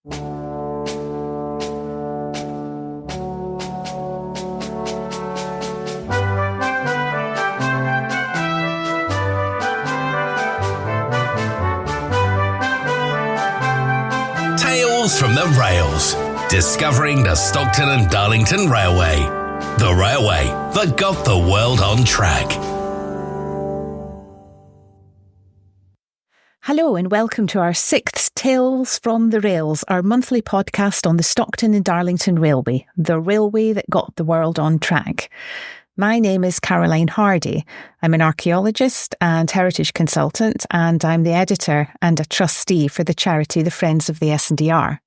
Tales from the Rails. Discovering the Stockton and Darlington Railway. The railway that got the world on track. Hello and welcome to our 6th Tales from the Rails, our monthly podcast on the Stockton and Darlington Railway, the railway that got the world on track. My name is Caroline Hardy. I'm an archaeologist and heritage consultant, and I'm the editor and a trustee for the charity the Friends of the S&DR.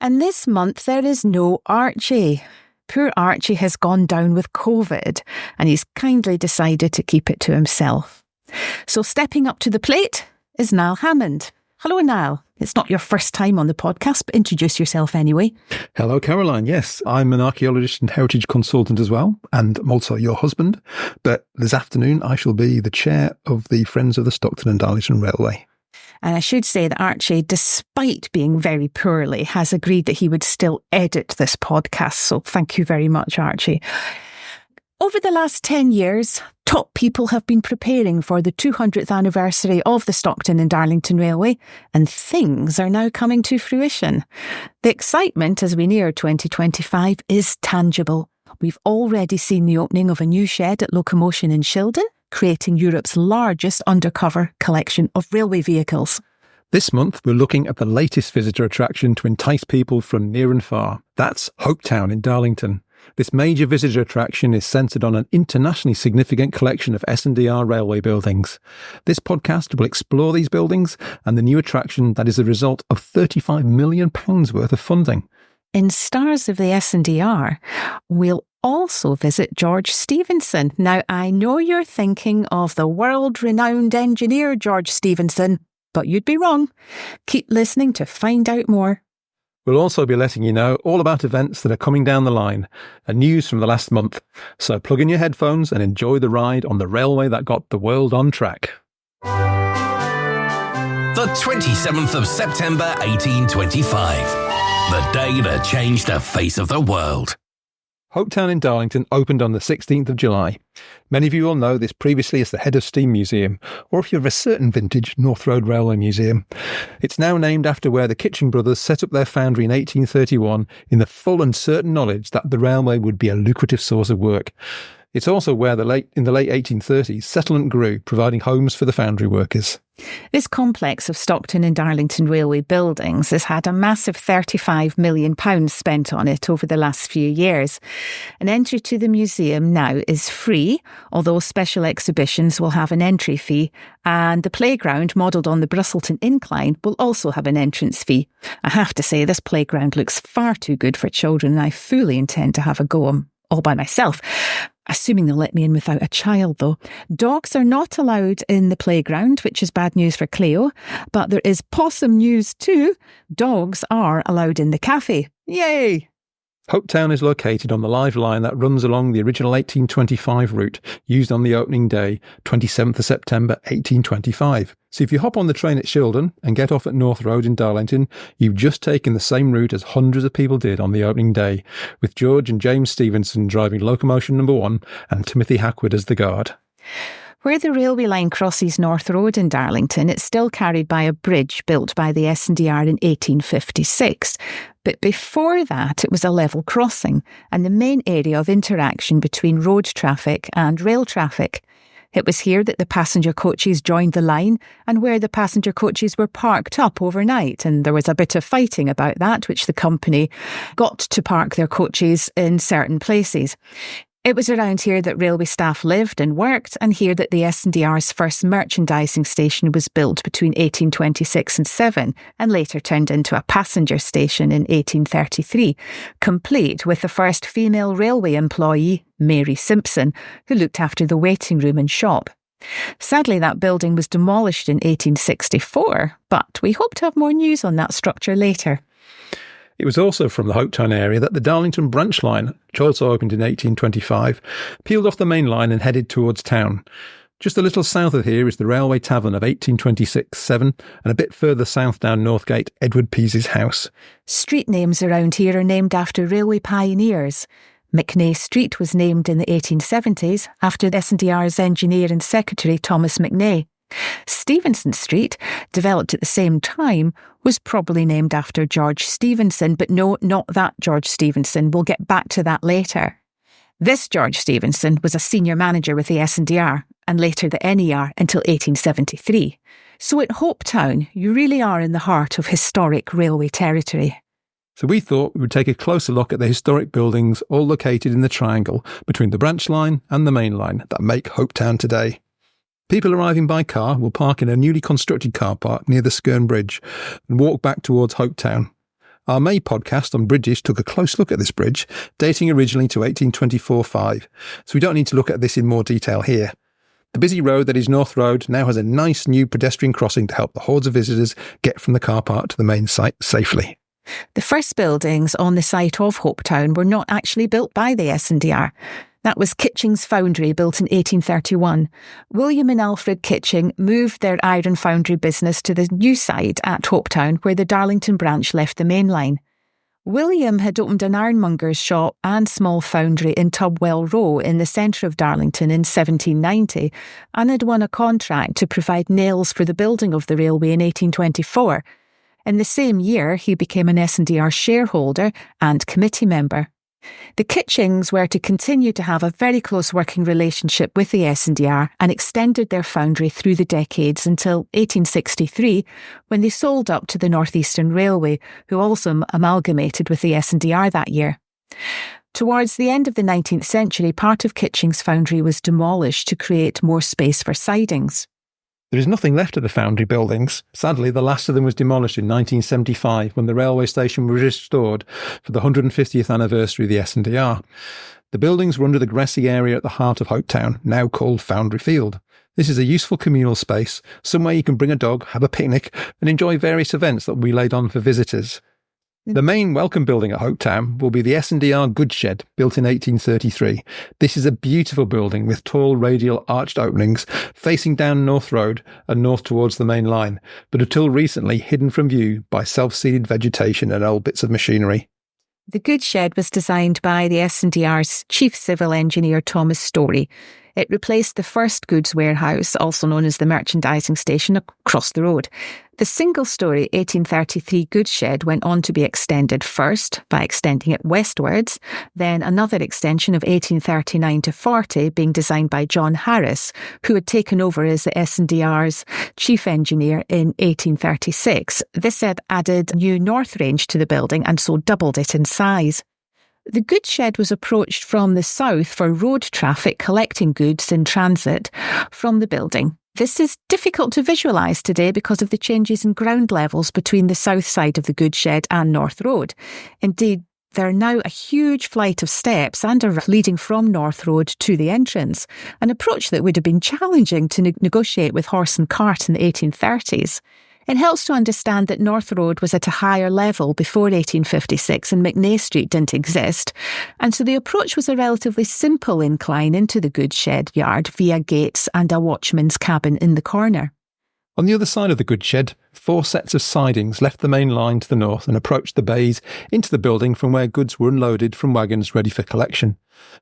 And this month there is no Archie. Poor Archie has gone down with COVID, and he's kindly decided to keep it to himself. So stepping up to the plate is Niall Hammond. Hello, Niall. It's not your first time on the podcast, but introduce yourself anyway. Hello, Caroline. Yes, I'm an archaeologist and heritage consultant as well, and I'm also your husband. But this afternoon, I shall be the chair of the Friends of the Stockton and Darlington Railway. And I should say that Archie, despite being very poorly, has agreed that he would still edit this podcast. So thank you very much, Archie. Over the last 10 years, top people have been preparing for the 200th anniversary of the Stockton and Darlington Railway, and things are now coming to fruition. The excitement as we near 2025 is tangible. We've already seen the opening of a new shed at Locomotion in Shildon, creating Europe's largest undercover collection of railway vehicles. This month, we're looking at the latest visitor attraction to entice people from near and far. That's Hopetown in Darlington. This major visitor attraction is centred on an internationally significant collection of S&DR railway buildings. This podcast will explore these buildings and the new attraction that is the result of £35 million worth of funding. In Stars of the S&DR, we'll also visit George Stephenson. Now, I know you're thinking of the world-renowned engineer George Stephenson, but you'd be wrong. Keep listening to find out more. We'll also be letting you know all about events that are coming down the line and news from the last month. So plug in your headphones and enjoy the ride on the railway that got the world on track. The 27th of September 1825. The day that changed the face of the world. Hopetown in Darlington opened on the 16th of July. Many of you will know this previously as the Head of Steam Museum, or if you're of a certain vintage, North Road Railway Museum. It's now named after where the Kitchen brothers set up their foundry in 1831 in the full and certain knowledge that the railway would be a lucrative source of work. It's also where in the late 1830s, settlement grew, providing homes for the foundry workers. This complex of Stockton and Darlington Railway buildings has had a massive £35 million spent on it over the last few years. An entry to the museum now is free, although special exhibitions will have an entry fee, and the playground, modelled on the Brusselton Incline, will also have an entrance fee. I have to say, this playground looks far too good for children, and I fully intend to have a go all by myself. Assuming they'll let me in without a child, though. Dogs are not allowed in the playground, which is bad news for Cleo. But there is possum news too. Dogs are allowed in the cafe. Yay! Hopetown is located on the live line that runs along the original 1825 route used on the opening day, 27th of September 1825. So if you hop on the train at Shildon and get off at North Road in Darlington, you've just taken the same route as hundreds of people did on the opening day, with George and James Stephenson driving locomotion number 1 and Timothy Hackwood as the guard. Where the railway line crosses North Road in Darlington, it's still carried by a bridge built by the S&DR in 1856. But before that, it was a level crossing and the main area of interaction between road traffic and rail traffic. It was here that the passenger coaches joined the line and where the passenger coaches were parked up overnight. And there was a bit of fighting about that, which the company got to park their coaches in certain places. It was around here that railway staff lived and worked, and here that the S&DR's first merchandising station was built between 1826 and 7, and later turned into a passenger station in 1833, complete with the first female railway employee, Mary Simpson, who looked after the waiting room and shop. Sadly, that building was demolished in 1864, but we hope to have more news on that structure later. It was also from the Hopetown area that the Darlington branch line, which also opened in 1825, peeled off the main line and headed towards town. Just a little south of here is the Railway Tavern of 1826-7, and a bit further south down Northgate, Edward Pease's house. Street names around here are named after railway pioneers. McNay Street was named in the 1870s after S&DR's engineer and secretary Thomas McNay. Stephenson Street, developed at the same time, was probably named after George Stephenson, but no, not that George Stephenson. We'll get back to that later. This George Stephenson was a senior manager with the S&DR and later the NER until 1873. So at Hopetown, you really are in the heart of historic railway territory. So we thought we would take a closer look at the historic buildings all located in the triangle between the branch line and the main line that make Hopetown today. People arriving by car will park in a newly constructed car park near the Skerne Bridge and walk back towards Hopetown. Our May podcast on bridges took a close look at this bridge, dating originally to 1824-5, so we don't need to look at this in more detail here. The busy road that is North Road now has a nice new pedestrian crossing to help the hordes of visitors get from the car park to the main site safely. The first buildings on the site of Hopetown were not actually built by the S&DR. That was Kitching's Foundry, built in 1831. William and Alfred Kitching moved their iron foundry business to the new site at Hopetown, where the Darlington branch left the main line. William had opened an ironmonger's shop and small foundry in Tubwell Row in the centre of Darlington in 1790 and had won a contract to provide nails for the building of the railway in 1824. In the same year, he became an S&DR shareholder and committee member. The Kitchings were to continue to have a very close working relationship with the S&DR and extended their foundry through the decades until 1863, when they sold up to the North Eastern Railway, who also amalgamated with the S&DR that year. Towards the end of the 19th century, part of Kitching's foundry was demolished to create more space for sidings. There is nothing left of the foundry buildings. Sadly, the last of them was demolished in 1975 when the railway station was restored for the 150th anniversary of the S&DR. The buildings were under the grassy area at the heart of Hopetown, now called Foundry Field. This is a useful communal space, somewhere you can bring a dog, have a picnic, and enjoy various events that will be laid on for visitors. The main welcome building at Hopetown will be the S&DR goods shed, built in 1833. This is a beautiful building with tall radial arched openings facing down North Road and north towards the main line, but until recently hidden from view by self-seeded vegetation and old bits of machinery. The goods shed was designed by the S&DR's chief civil engineer Thomas Story. It replaced the first goods warehouse, also known as the merchandising station, across the road. The single-storey 1833 goods shed went on to be extended first by extending it westwards, then another extension of 1839 to 40 being designed by John Harris, who had taken over as the S&DR's chief engineer in 1836. This had added a new north range to the building and so doubled it in size. The goods shed was approached from the south for road traffic collecting goods in transit from the building. This is difficult to visualise today because of the changes in ground levels between the south side of the goods shed and North Road. Indeed, there are now a huge flight of steps and a ramp leading from North Road to the entrance, an approach that would have been challenging to negotiate with horse and cart in the 1830s. It helps to understand that North Road was at a higher level before 1856 and McNay Street didn't exist, and so the approach was a relatively simple incline into the goods shed yard via gates and a watchman's cabin in the corner. On the other side of the goods shed, 4 sets of sidings left the main line to the north and approached the bays into the building from where goods were unloaded from wagons ready for collection.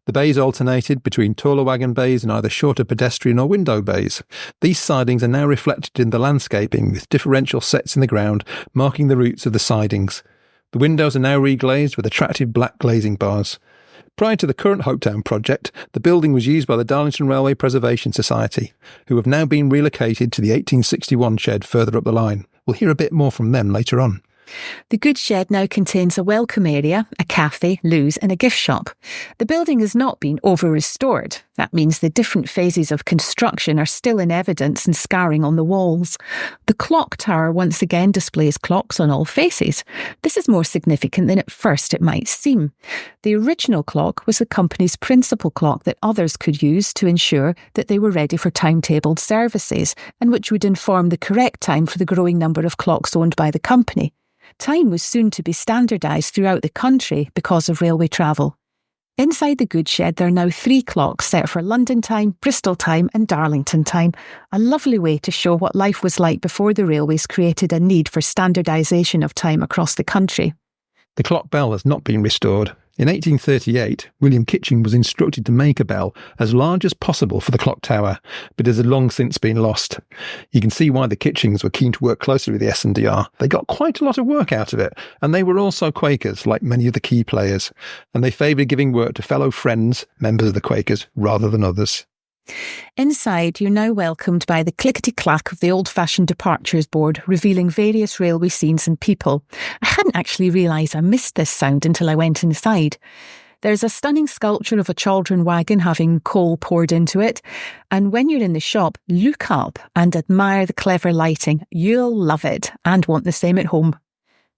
The bays alternated between taller wagon bays and either shorter pedestrian or window bays. These sidings are now reflected in the landscaping with differential sets in the ground marking the routes of the sidings. The windows are now reglazed with attractive black glazing bars. Prior to the current Hopetown project, the building was used by the Darlington Railway Preservation Society, who have now been relocated to the 1861 shed further up the line. We'll hear a bit more from them later on. The goods shed now contains a welcome area, a cafe, loos and a gift shop. The building has not been over-restored. That means the different phases of construction are still in evidence and scarring on the walls. The clock tower once again displays clocks on all faces. This is more significant than at first it might seem. The original clock was the company's principal clock that others could use to ensure that they were ready for timetabled services and which would inform the correct time for the growing number of clocks owned by the company. Time was soon to be standardised throughout the country because of railway travel. Inside the goods shed, there are now 3 clocks set for London time, Bristol time and Darlington time, a lovely way to show what life was like before the railways created a need for standardisation of time across the country. The clock bell has not been restored. In 1838, William Kitching was instructed to make a bell as large as possible for the clock tower, but it has long since been lost. You can see why the Kitchings were keen to work closely with the S&DR. They got quite a lot of work out of it, and they were also Quakers, like many of the key players, and they favoured giving work to fellow friends, members of the Quakers, rather than others. Inside, you're now welcomed by the clickety-clack of the old-fashioned departures board, revealing various railway scenes and people. I hadn't actually realised I missed this sound until I went inside. There's a stunning sculpture of a chaldron wagon having coal poured into it, and when you're in the shop, look up and admire the clever lighting. You'll love it and want the same at home.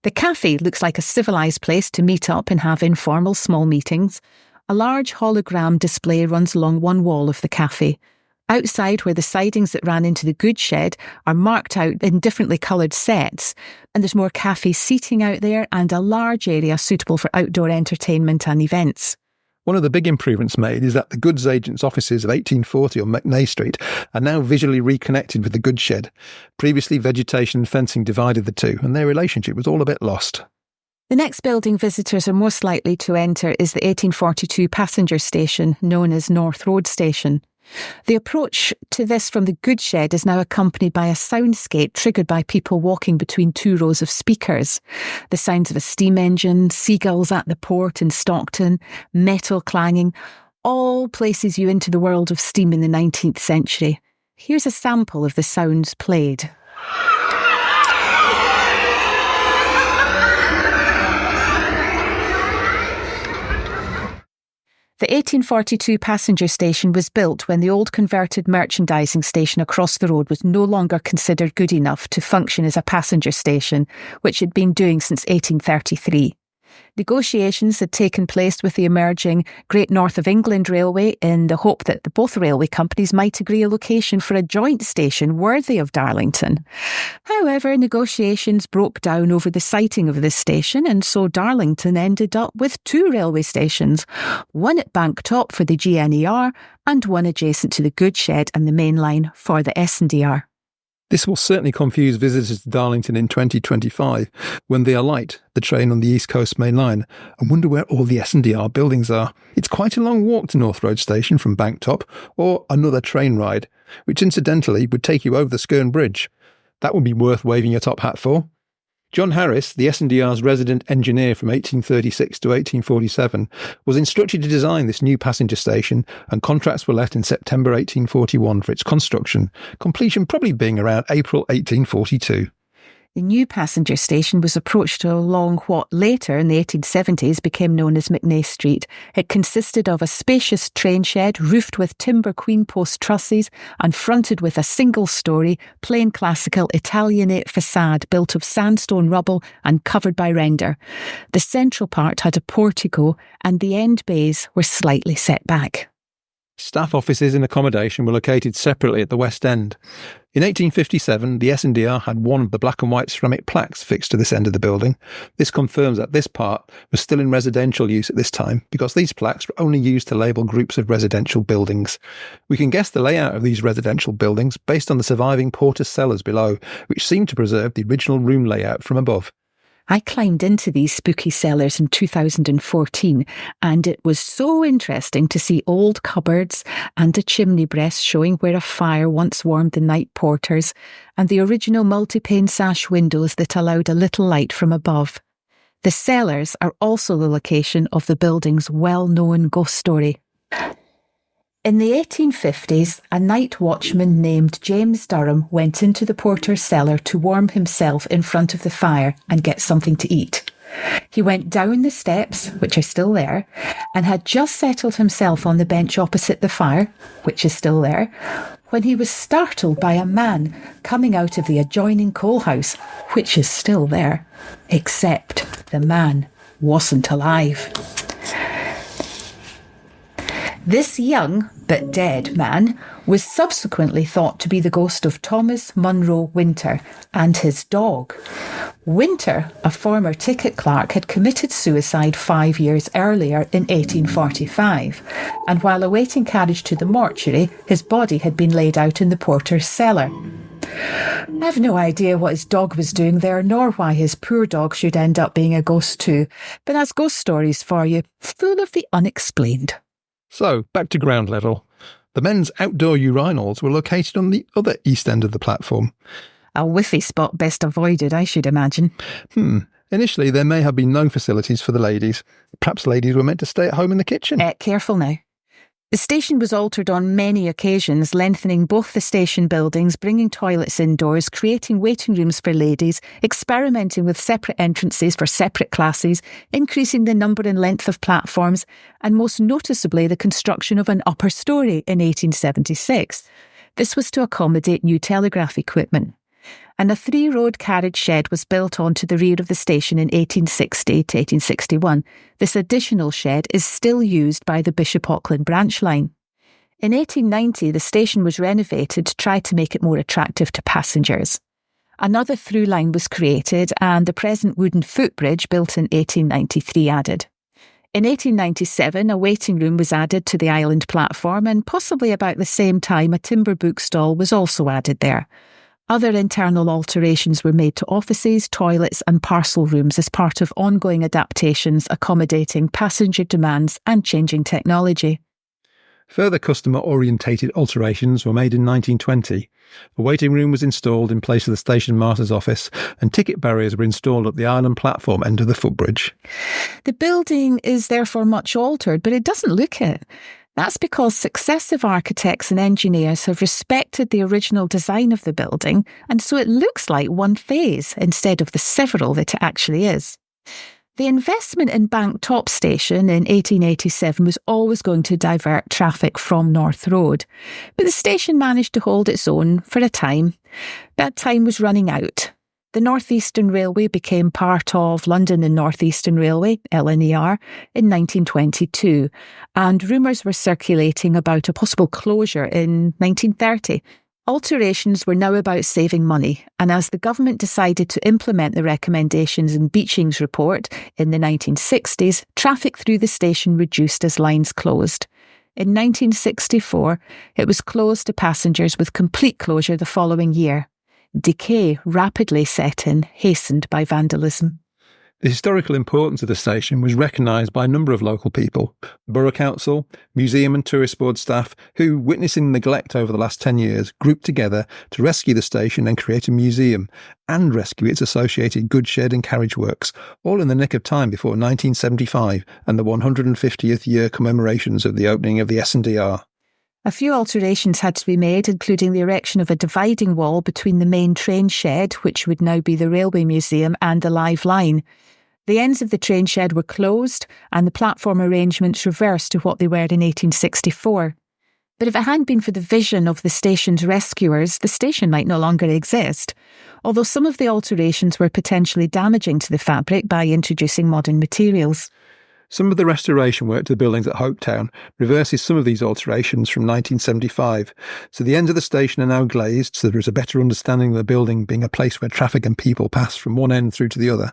The cafe looks like a civilised place to meet up and have informal small meetings. A large hologram display runs along one wall of the cafe. Outside, where the sidings that ran into the goods shed are marked out in differently coloured sets, and there's more cafe seating out there and a large area suitable for outdoor entertainment and events. One of the big improvements made is that the goods agents' offices of 1840 on McNay Street are now visually reconnected with the goods shed. Previously, vegetation and fencing divided the two, and their relationship was all a bit lost. The next building visitors are most likely to enter is the 1842 passenger station, known as North Road Station. The approach to this from the goods shed is now accompanied by a soundscape triggered by people walking between 2 rows of speakers. The sounds of a steam engine, seagulls at the port in Stockton, metal clanging, all places you into the world of steam in the 19th century. Here's a sample of the sounds played. The 1842 passenger station was built when the old converted merchandising station across the road was no longer considered good enough to function as a passenger station, which it had been doing since 1833. Negotiations had taken place with the emerging Great North of England Railway in the hope that both railway companies might agree a location for a joint station worthy of Darlington. However, negotiations broke down over the siting of this station, and so Darlington ended up with 2 railway stations, one at Banktop for the GNER and one adjacent to the goods shed and the main line for the S&DR. This will certainly confuse visitors to Darlington in 2025 when they alight the train on the East Coast Main Line and wonder where all the S&DR buildings are. It's quite a long walk to North Road Station from Banktop, or another train ride, which incidentally would take you over the Skerne Bridge. That would be worth waving your top hat for. John Harris, the S&DR's resident engineer from 1836 to 1847, was instructed to design this new passenger station, and contracts were let in September 1841 for its construction, completion probably being around April 1842. The new passenger station was approached along what later, in the 1870s, became known as McNay Street. It consisted of a spacious train shed roofed with timber queen post trusses and fronted with a single-storey, plain classical Italianate facade built of sandstone rubble and covered by render. The central part had a portico and the end bays were slightly set back. Staff offices and accommodation were located separately at the West End. In 1857, the S&DR had one of the black and white ceramic plaques fixed to this end of the building. This confirms that this part was still in residential use at this time, because these plaques were only used to label groups of residential buildings. We can guess the layout of these residential buildings based on the surviving porter's cellars below, which seem to preserve the original room layout from above. I climbed into these spooky cellars in 2014, and it was so interesting to see old cupboards and a chimney breast showing where a fire once warmed the night porters, and the original multi-pane sash windows that allowed a little light from above. The cellars are also the location of the building's well-known ghost story. In the 1850s, a night watchman named James Durham went into the porter's cellar to warm himself in front of the fire and get something to eat. He went down the steps, which are still there, and had just settled himself on the bench opposite the fire, which is still there, when he was startled by a man coming out of the adjoining coal house, which is still there, except the man wasn't alive. This young, but dead man was subsequently thought to be the ghost of Thomas Munro Winter and his dog. Winter, a former ticket clerk, had committed suicide 5 years earlier in 1845, and while awaiting carriage to the mortuary, his body had been laid out in the porter's cellar. I have no idea what his dog was doing there, nor why his poor dog should end up being a ghost too, but that's ghost stories for you, full of the unexplained. So, back to ground level. The men's outdoor urinals were located on the other east end of the platform. A whiffy spot best avoided, I should imagine. Initially, there may have been no facilities for the ladies. Perhaps ladies were meant to stay at home in the kitchen. Careful now. The station was altered on many occasions, lengthening both the station buildings, bringing toilets indoors, creating waiting rooms for ladies, experimenting with separate entrances for separate classes, increasing the number and length of platforms, and most noticeably the construction of an upper storey in 1876. This was to accommodate new telegraph equipment. And a 3-road carriage shed was built onto the rear of the station in 1860 to 1861. This additional shed is still used by the Bishop Auckland branch line. In 1890, the station was renovated to try to make it more attractive to passengers. Another through line was created and the present wooden footbridge built in 1893 added. In 1897, a waiting room was added to the island platform, and possibly about the same time a timber bookstall was also added there. Other internal alterations were made to offices, toilets and parcel rooms as part of ongoing adaptations accommodating passenger demands and changing technology. Further customer-orientated alterations were made in 1920. A waiting room was installed in place of the station master's office, and ticket barriers were installed at the island platform end of the footbridge. The building is therefore much altered, but it doesn't look it. That's because successive architects and engineers have respected the original design of the building, and so it looks like one phase instead of the several that it actually is. The investment in Bank Top Station in 1887 was always going to divert traffic from North Road, but the station managed to hold its own for a time. That time was running out. The North Eastern Railway became part of London and North Eastern Railway, LNER, in 1922, and rumours were circulating about a possible closure in 1930. Alterations were now about saving money, and as the government decided to implement the recommendations in Beeching's report in the 1960s, traffic through the station reduced as lines closed. In 1964, it was closed to passengers with complete closure the following year. Decay rapidly set in, hastened by vandalism. The historical importance of the station was recognised by a number of local people, the Borough Council, museum and tourist board staff, who, witnessing neglect over the last 10 years, grouped together to rescue the station and create a museum, and rescue its associated goods shed and carriage works, all in the nick of time before 1975 and the 150th year commemorations of the opening of the S&DR. A few alterations had to be made, including the erection of a dividing wall between the main train shed, which would now be the Railway Museum, and the live line. The ends of the train shed were closed and the platform arrangements reversed to what they were in 1864. But if it hadn't been for the vision of the station's rescuers, the station might no longer exist, although some of the alterations were potentially damaging to the fabric by introducing modern materials. Some of the restoration work to the buildings at Hopetown reverses some of these alterations from 1975, so the ends of the station are now glazed so there is a better understanding of the building being a place where traffic and people pass from one end through to the other.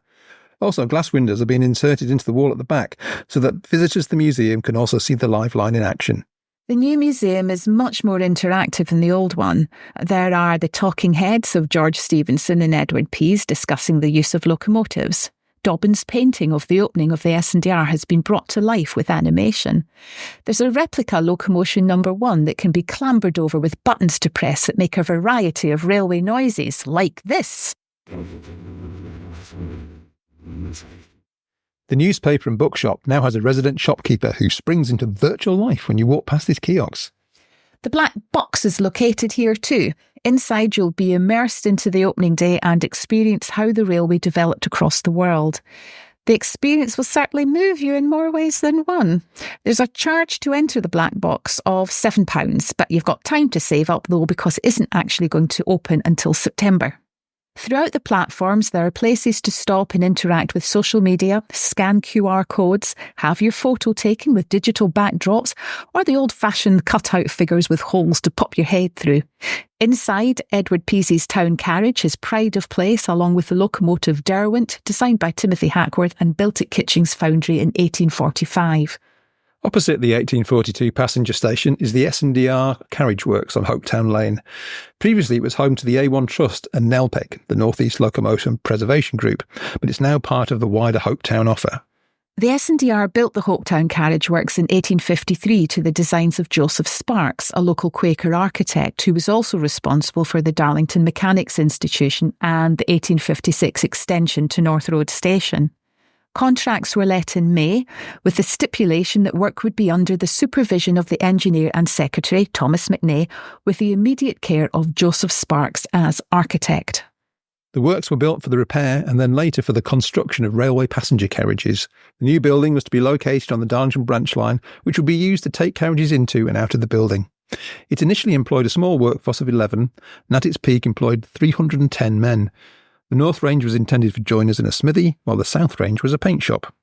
Also, glass windows are being inserted into the wall at the back so that visitors to the museum can also see the live line in action. The new museum is much more interactive than the old one. There are the talking heads of George Stephenson and Edward Pease discussing the use of locomotives. Dobbin's painting of the opening of the S&DR has been brought to life with animation. There's a replica locomotion number 1 that can be clambered over with buttons to press that make a variety of railway noises, like this. The newspaper and bookshop now has a resident shopkeeper who springs into virtual life when you walk past his kiosks. The black box is located here too. Inside you'll be immersed into the opening day and experience how the railway developed across the world. The experience will certainly move you in more ways than one. There's a charge to enter the black box of £7, but you've got time to save up though because it isn't actually going to open until September. Throughout the platforms, there are places to stop and interact with social media, scan QR codes, have your photo taken with digital backdrops, or the old-fashioned cut-out figures with holes to pop your head through. Inside, Edward Peasy's town carriage is pride of place, along with the locomotive Derwent, designed by Timothy Hackworth and built at Kitching's foundry in 1845. Opposite the 1842 passenger station is the S&DR carriage works on Hopetown Lane. Previously it was home to the A1 Trust and NELPEG, the North East Locomotion Preservation Group, but it's now part of the wider Hopetown offer. The S&DR built the Hopetown carriage works in 1853 to the designs of Joseph Sparks, a local Quaker architect who was also responsible for the Darlington Mechanics Institution and the 1856 extension to North Road Station. Contracts were let in May, with the stipulation that work would be under the supervision of the engineer and secretary, Thomas McNay, with the immediate care of Joseph Sparks as architect. The works were built for the repair and then later for the construction of railway passenger carriages. The new building was to be located on the Darlington branch line, which would be used to take carriages into and out of the building. It initially employed a small workforce of 11, and at its peak employed 310 men. The North Range was intended for joiners and a smithy, while the South Range was a paint shop.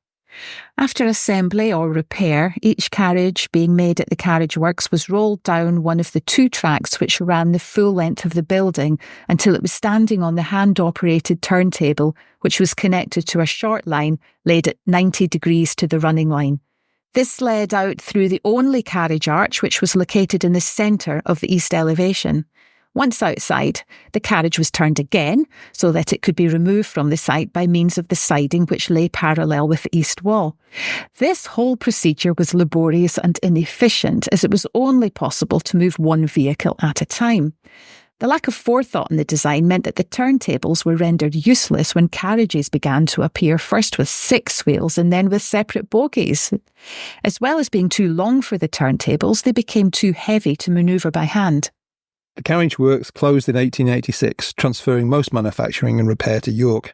After assembly or repair, each carriage being made at the carriage works was rolled down one of the two tracks which ran the full length of the building until it was standing on the hand-operated turntable, which was connected to a short line laid at 90 degrees to the running line. This led out through the only carriage arch, which was located in the centre of the east elevation. Once outside, the carriage was turned again so that it could be removed from the site by means of the siding which lay parallel with the east wall. This whole procedure was laborious and inefficient, as it was only possible to move one vehicle at a time. The lack of forethought in the design meant that the turntables were rendered useless when carriages began to appear, first with 6 wheels and then with separate bogies. As well as being too long for the turntables, they became too heavy to manoeuvre by hand. The carriage works closed in 1886, transferring most manufacturing and repair to York.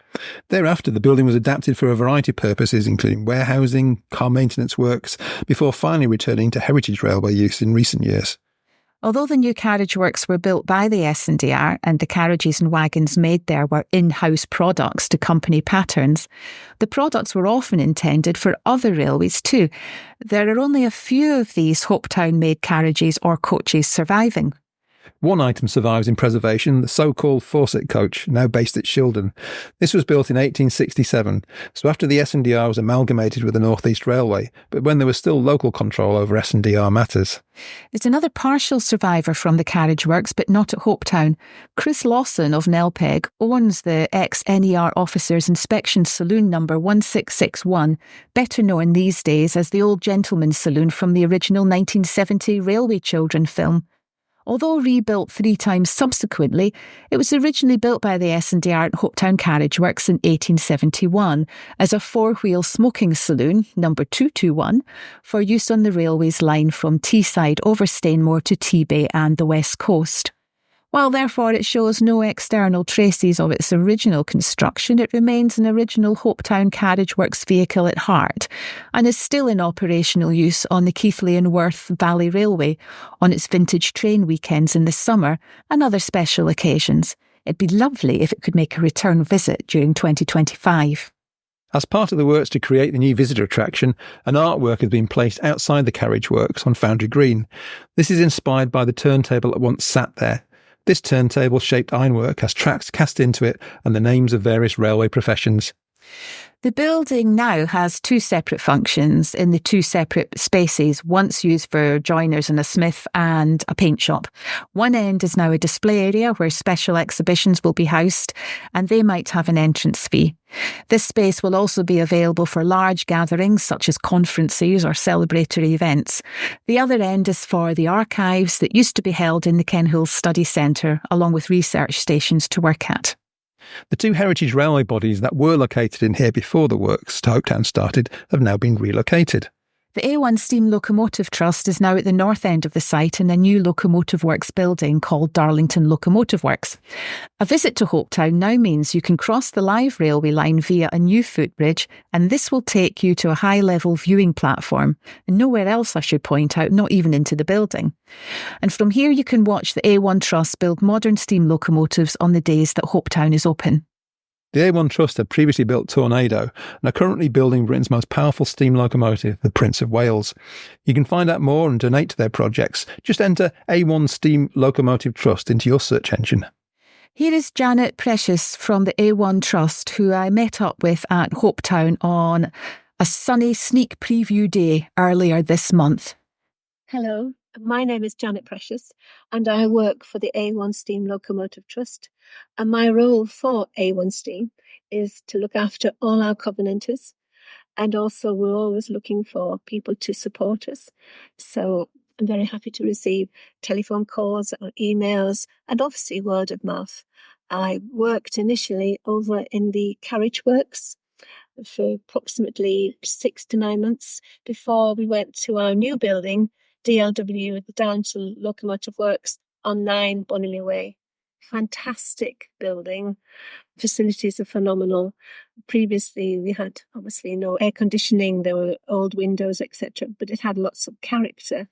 Thereafter, the building was adapted for a variety of purposes, including warehousing, car maintenance works, before finally returning to heritage railway use in recent years. Although the new carriage works were built by the S&DR and the carriages and wagons made there were in-house products to company patterns, the products were often intended for other railways too. There are only a few of these Hopetown-made carriages or coaches surviving. One item survives in preservation, the so-called Fawcett coach, now based at Shildon. This was built in 1867, so after the S&DR was amalgamated with the North East Railway, but when there was still local control over S&DR matters. There's another partial survivor from the carriage works, but not at Hopetown. Chris Lawson of Nelpeg owns the ex-NER Officers' Inspection Saloon number 1661, better known these days as the Old Gentleman's Saloon from the original 1970 Railway Children film. Although rebuilt 3 times subsequently, it was originally built by the S&DR at Hopetown Carriage Works in 1871 as a 4-wheel smoking saloon, number 221, for use on the railway's line from Teesside over Stainmore to T-Bay and the West Coast. While therefore it shows no external traces of its original construction, it remains an original Hopetown Carriage Works vehicle at heart and is still in operational use on the Keighley and Worth Valley Railway on its vintage train weekends in the summer and other special occasions. It'd be lovely if it could make a return visit during 2025. As part of the works to create the new visitor attraction, an artwork has been placed outside the carriage works on Foundry Green. This is inspired by the turntable that once sat there. This turntable-shaped ironwork has tracks cast into it and the names of various railway professions. The building now has 2 separate functions in the 2 separate spaces, once used for joiners and a smith and a paint shop. One end is now a display area where special exhibitions will be housed, and they might have an entrance fee. This space will also be available for large gatherings such as conferences or celebratory events. The other end is for the archives that used to be held in the Kenhill Study Centre, along with research stations to work at. The 2 heritage railway bodies that were located in here before the works to Hopetown started have now been relocated. The A1 Steam Locomotive Trust is now at the north end of the site in a new locomotive works building called Darlington Locomotive Works. A visit to Hopetown now means you can cross the live railway line via a new footbridge, and this will take you to a high-level viewing platform, and nowhere else, I should point out, not even into the building. And from here you can watch the A1 Trust build modern steam locomotives on the days that Hopetown is open. The A1 Trust had previously built Tornado and are currently building Britain's most powerful steam locomotive, the Prince of Wales. You can find out more and donate to their projects. Just enter A1 Steam Locomotive Trust into your search engine. Here is Janet Precious from the A1 Trust, who I met up with at Hopetown on a sunny sneak preview day earlier this month. Hello, my name is Janet Precious and I work for the A1 Steam Locomotive Trust, and my role for A1 Steam is to look after all our covenanters, and also we're always looking for people to support us. So I'm very happy to receive telephone calls or emails and obviously word of mouth. I worked initially over in the carriage works for approximately 6 to 9 months before we went to our new building, DLW, the Darlington Locomotive Works, on 9 Bonnieley Way. Fantastic building. Facilities are phenomenal. Previously, we had obviously no air conditioning, there were old windows, etc., but it had lots of character.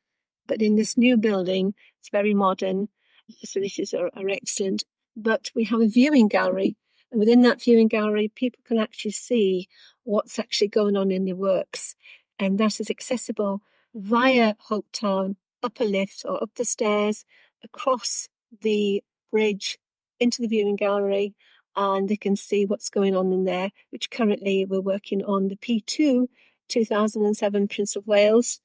But in this new building, it's very modern. The facilities are excellent. But we have a viewing gallery, and within that viewing gallery, people can actually see what's actually going on in the works. And that is accessible via Hopetown, up a lift or up the stairs, across the bridge into the viewing gallery, and they can see what's going on in there, which currently we're working on the P2 2007 Prince of Wales.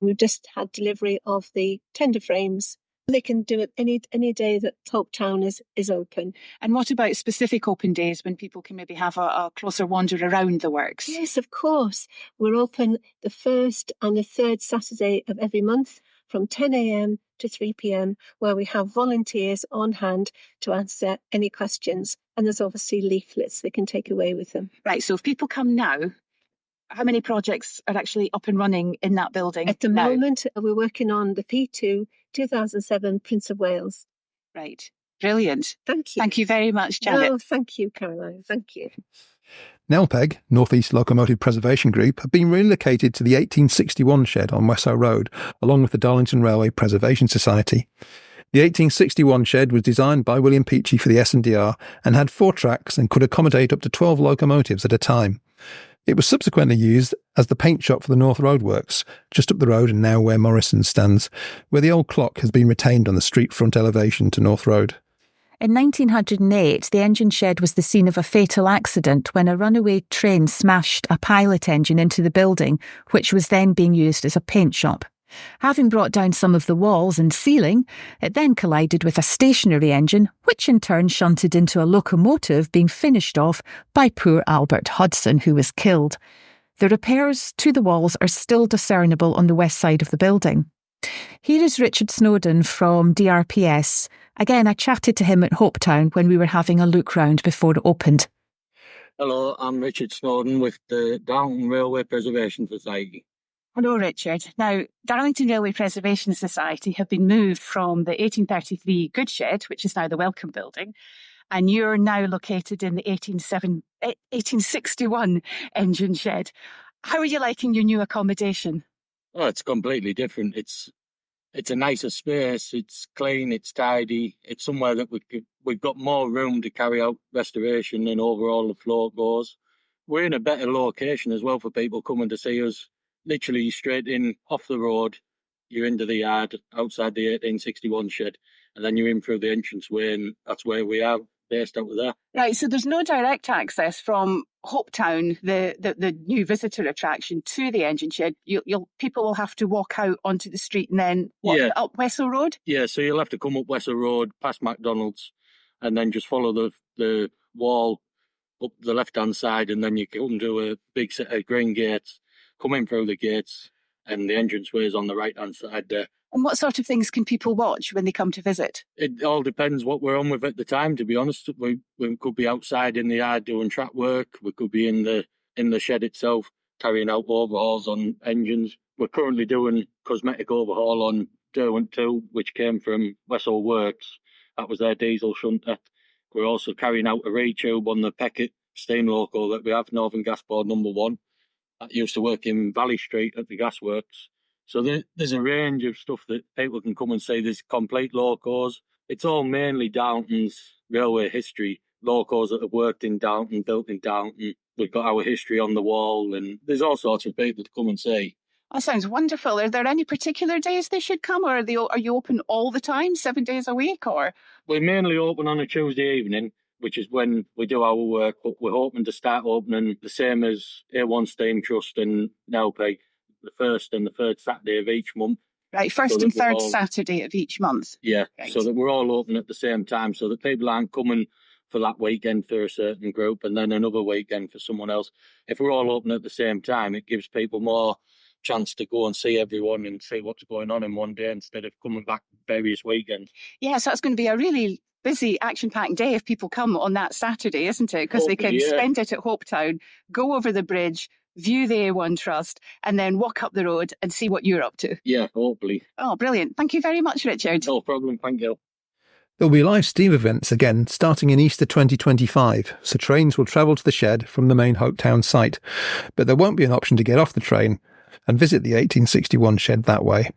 We've just had delivery of the tender frames. They can do it any day that Hopetown is open. And what about specific open days when people can maybe have a closer wander around the works? Yes, of course. We're open the first and the third Saturday of every month from 10 a.m. to 3 p.m, where we have volunteers on hand to answer any questions. And there's obviously leaflets they can take away with them. Right, so if people come now, how many projects are actually up and running in that building? At the moment, we're working on the P2 2007 Prince of Wales. Right. Brilliant. Thank you. Thank you very much, Janet. Oh, thank you, Caroline. Thank you. Nelpeg, North East Locomotive Preservation Group, have been relocated to the 1861 shed on Wessow Road, along with the Darlington Railway Preservation Society. The 1861 shed was designed by William Peachey for the S&DR and had 4 tracks and could accommodate up to 12 locomotives at a time. It was subsequently used as the paint shop for the North Road Works, just up the road and now where Morrison's stands, where the old clock has been retained on the street front elevation to North Road. In 1908, the engine shed was the scene of a fatal accident when a runaway train smashed a pilot engine into the building, which was then being used as a paint shop. Having brought down some of the walls and ceiling, it then collided with a stationary engine, which in turn shunted into a locomotive being finished off by poor Albert Hudson, who was killed. The repairs to the walls are still discernible on the west side of the building. Here is Richard Snowden from DRPS. Again, I chatted to him at Hopetown when we were having a look round before it opened. Hello, I'm Richard Snowden with the Darlington Railway Preservation Society. Hello, Richard. Now, Darlington Railway Preservation Society have been moved from the 1833 goods shed, which is now the Welcome Building, and you're now located in the 1861 engine shed. How are you liking your new accommodation? Oh, it's completely different. It's a nicer space. It's clean. It's tidy. It's somewhere that we've got more room to carry out restoration and overall the floor goes. We're in a better location as well for people coming to see us. Literally straight in off the road, you're into the yard outside the 1861 shed, and then you're in through the entranceway, and that's where we are based out of there. Right, so there's no direct access from Hopetown, the new visitor attraction, to the engine shed. People will have to walk out onto the street and then up Wessow Road? Yeah, so you'll have to come up Wessow Road, past McDonald's, and then just follow the wall up the left-hand side, and then you come to a big set of green gates, come in through the gates, and the entranceway is on the right-hand side there. And what sort of things can people watch when they come to visit? It all depends what we're on with at the time, to be honest. We could be outside in the yard doing track work. We could be in the shed itself. carrying out overhauls on engines. We're currently doing cosmetic overhaul on Derwent 2, which came from Wessel Works. That was their diesel shunter. We're also carrying out a retube on the Peckett steam loco that we have, Northern Gas Board number 1. That used to work in Valley Street at the gasworks. So there's a range of stuff that people can come and see. There's complete locos. It's all mainly Downton's railway history. Locos that have worked in Downton, built in Downton. We've got our history on the wall, and there's all sorts of people to come and see. That sounds wonderful. Are there any particular days they should come, or are you open all the time, 7 days a week? Or we're mainly open on a Tuesday evening, which is when we do our work, but we're hoping to start opening the same as A1 Steam Trust and NLP, the first and the third Saturday of each month. Right, first and third Saturday of each month. Yeah, right. So that we're all open at the same time, so that people aren't coming for that weekend for a certain group and then another weekend for someone else. If we're all open at the same time, it gives people more chance to go and see everyone and see what's going on in one day instead of coming back various weekends. Yeah, so it's going to be a really busy, action-packed day if people come on that Saturday, isn't it? Because they can spend it at Hopetown, go over the bridge, view the A1 Trust, and then walk up the road and see what you're up to. Yeah, hopefully. Oh, brilliant. Thank you very much, Richard. No problem, thank you. There'll be live steam events again starting in Easter 2025, so trains will travel to the shed from the main Hopetown site, but there won't be an option to get off the train and visit the 1861 shed that way.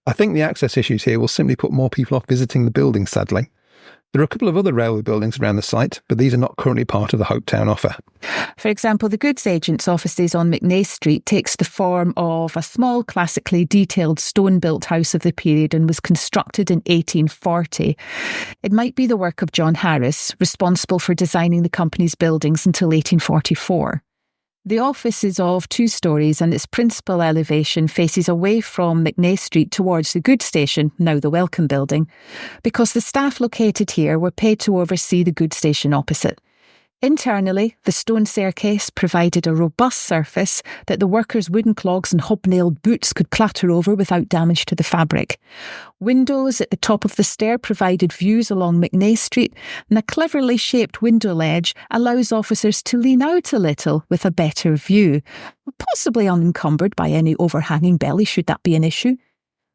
I think the access issues here will simply put more people off visiting the building, sadly. There are a couple of other railway buildings around the site, but these are not currently part of the Hopetown offer. For example, the goods agent's offices on McNace Street takes the form of a small, classically detailed stone-built house of the period and was constructed in 1840. It might be the work of John Harris, responsible for designing the company's buildings until 1844. The office is of 2 stories and its principal elevation faces away from McNace Street towards the goods station, now the Welcome Building, because the staff located here were paid to oversee the goods station opposite. Internally, the stone staircase provided a robust surface that the workers' wooden clogs and hobnailed boots could clatter over without damage to the fabric. Windows at the top of the stair provided views along McNace Street, and a cleverly shaped window ledge allows officers to lean out a little with a better view, possibly unencumbered by any overhanging belly should that be an issue.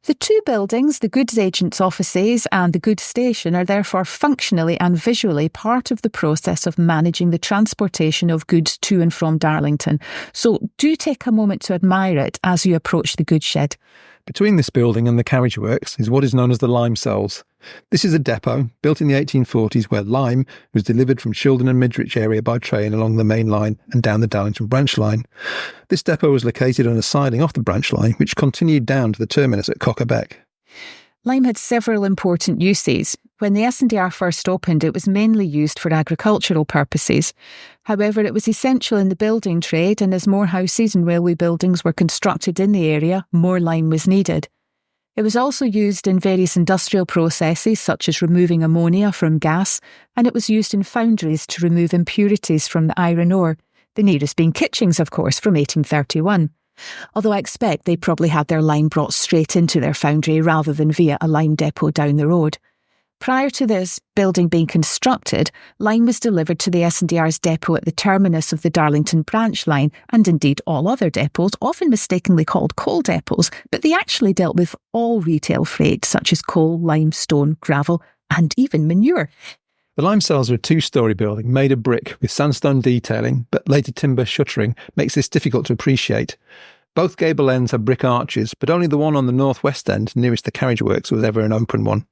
The 2 buildings, the goods agent's offices and the goods station, are therefore functionally and visually part of the process of managing the transportation of goods to and from Darlington. So do take a moment to admire it as you approach the goods shed. Between this building and the carriage works is what is known as the lime cells. This is a depot built in the 1840s where lime was delivered from Shildon and Midrich area by train along the main line and down the Darlington branch line. This depot was located on a siding off the branch line which continued down to the terminus at Cockerbeck. Lime had several important uses. When the S&DR first opened, it was mainly used for agricultural purposes. However, it was essential in the building trade, and as more houses and railway buildings were constructed in the area, more lime was needed. It was also used in various industrial processes, such as removing ammonia from gas, and it was used in foundries to remove impurities from the iron ore, the nearest being Kitchings, of course, from 1831. Although I expect they probably had their lime brought straight into their foundry rather than via a lime depot down the road. Prior to this building being constructed, lime was delivered to the S&DR's depot at the terminus of the Darlington branch line, and indeed all other depots, often mistakenly called coal depots, but they actually dealt with all retail freight such as coal, lime, stone, gravel and even manure. The lime cells are a 2-storey building made of brick with sandstone detailing, but later timber shuttering makes this difficult to appreciate. Both gable ends have brick arches, but only the one on the northwest end, nearest the carriage works, was ever an open one.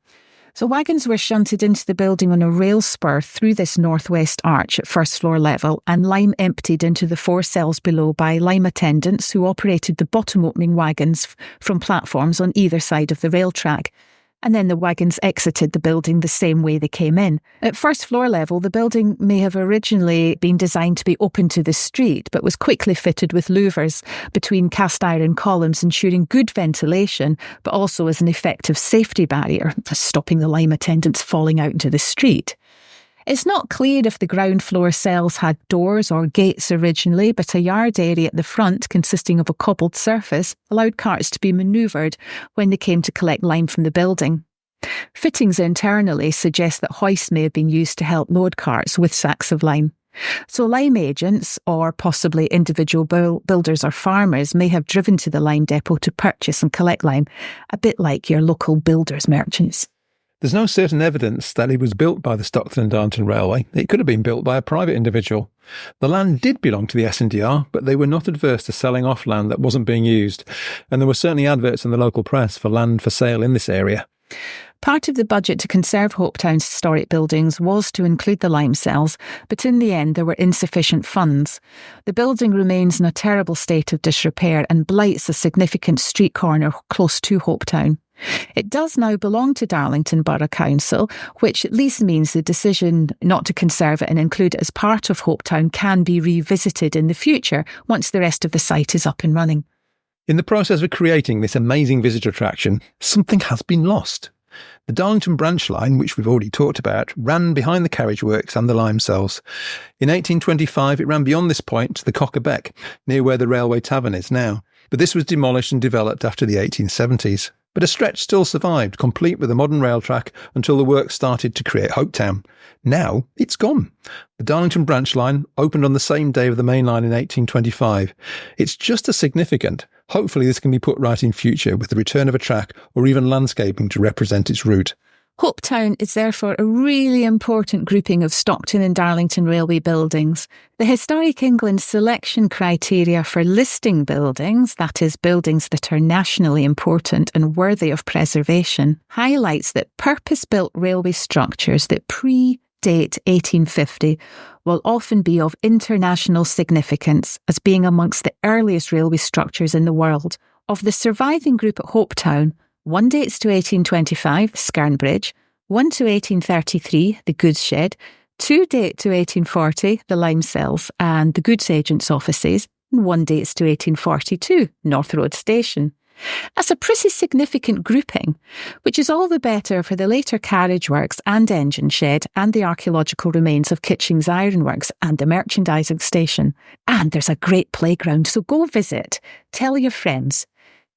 So wagons were shunted into the building on a rail spur through this northwest arch at first floor level, and lime emptied into the 4 cells below by lime attendants who operated the bottom opening wagons from platforms on either side of the rail track. And then the wagons exited the building the same way they came in. At first floor level, the building may have originally been designed to be open to the street, but was quickly fitted with louvers between cast iron columns, ensuring good ventilation, but also as an effective safety barrier, stopping the lime attendants falling out into the street. It's not clear if the ground floor cells had doors or gates originally, but a yard area at the front, consisting of a cobbled surface, allowed carts to be manoeuvred when they came to collect lime from the building. Fittings internally suggest that hoists may have been used to help load carts with sacks of lime. So lime agents, or possibly individual builders or farmers, may have driven to the lime depot to purchase and collect lime, a bit like your local builders merchants. There's no certain evidence that it was built by the Stockton and Darlington Railway. It could have been built by a private individual. The land did belong to the S&DR, but they were not adverse to selling off land that wasn't being used, and there were certainly adverts in the local press for land for sale in this area. Part of the budget to conserve Hopetown's historic buildings was to include the lime cells, but in the end there were insufficient funds. The building remains in a terrible state of disrepair and blights a significant street corner close to Hopetown. It does now belong to Darlington Borough Council, which at least means the decision not to conserve it and include it as part of Hopetown can be revisited in the future once the rest of the site is up and running. In the process of creating this amazing visitor attraction, something has been lost. The Darlington branch line, which we've already talked about, ran behind the carriage works and the lime cells. In 1825, it ran beyond this point to the Cocker Beck, near where the Railway Tavern is now. But this was demolished and developed after the 1870s. But a stretch still survived, complete with a modern rail track, until the work started to create Hopetown. Now it's gone. The Darlington branch line opened on the same day of the main line in 1825. It's just as significant. Hopefully this can be put right in future with the return of a track or even landscaping to represent its route. Hopetown is therefore a really important grouping of Stockton and Darlington Railway buildings. The Historic England selection criteria for listing buildings, that is, buildings that are nationally important and worthy of preservation, highlights that purpose-built railway structures that predate 1850 will often be of international significance as being amongst the earliest railway structures in the world. Of the surviving group at Hopetown, one dates to 1825, the Skern Bridge, one to 1833, the goods shed, two date to 1840, the lime cells and the goods agents' offices, and one dates to 1842, North Road Station. That's a pretty significant grouping, which is all the better for the later carriage works and engine shed and the archaeological remains of Kitching's Ironworks and the merchandising station. And there's a great playground, so go visit. Tell your friends.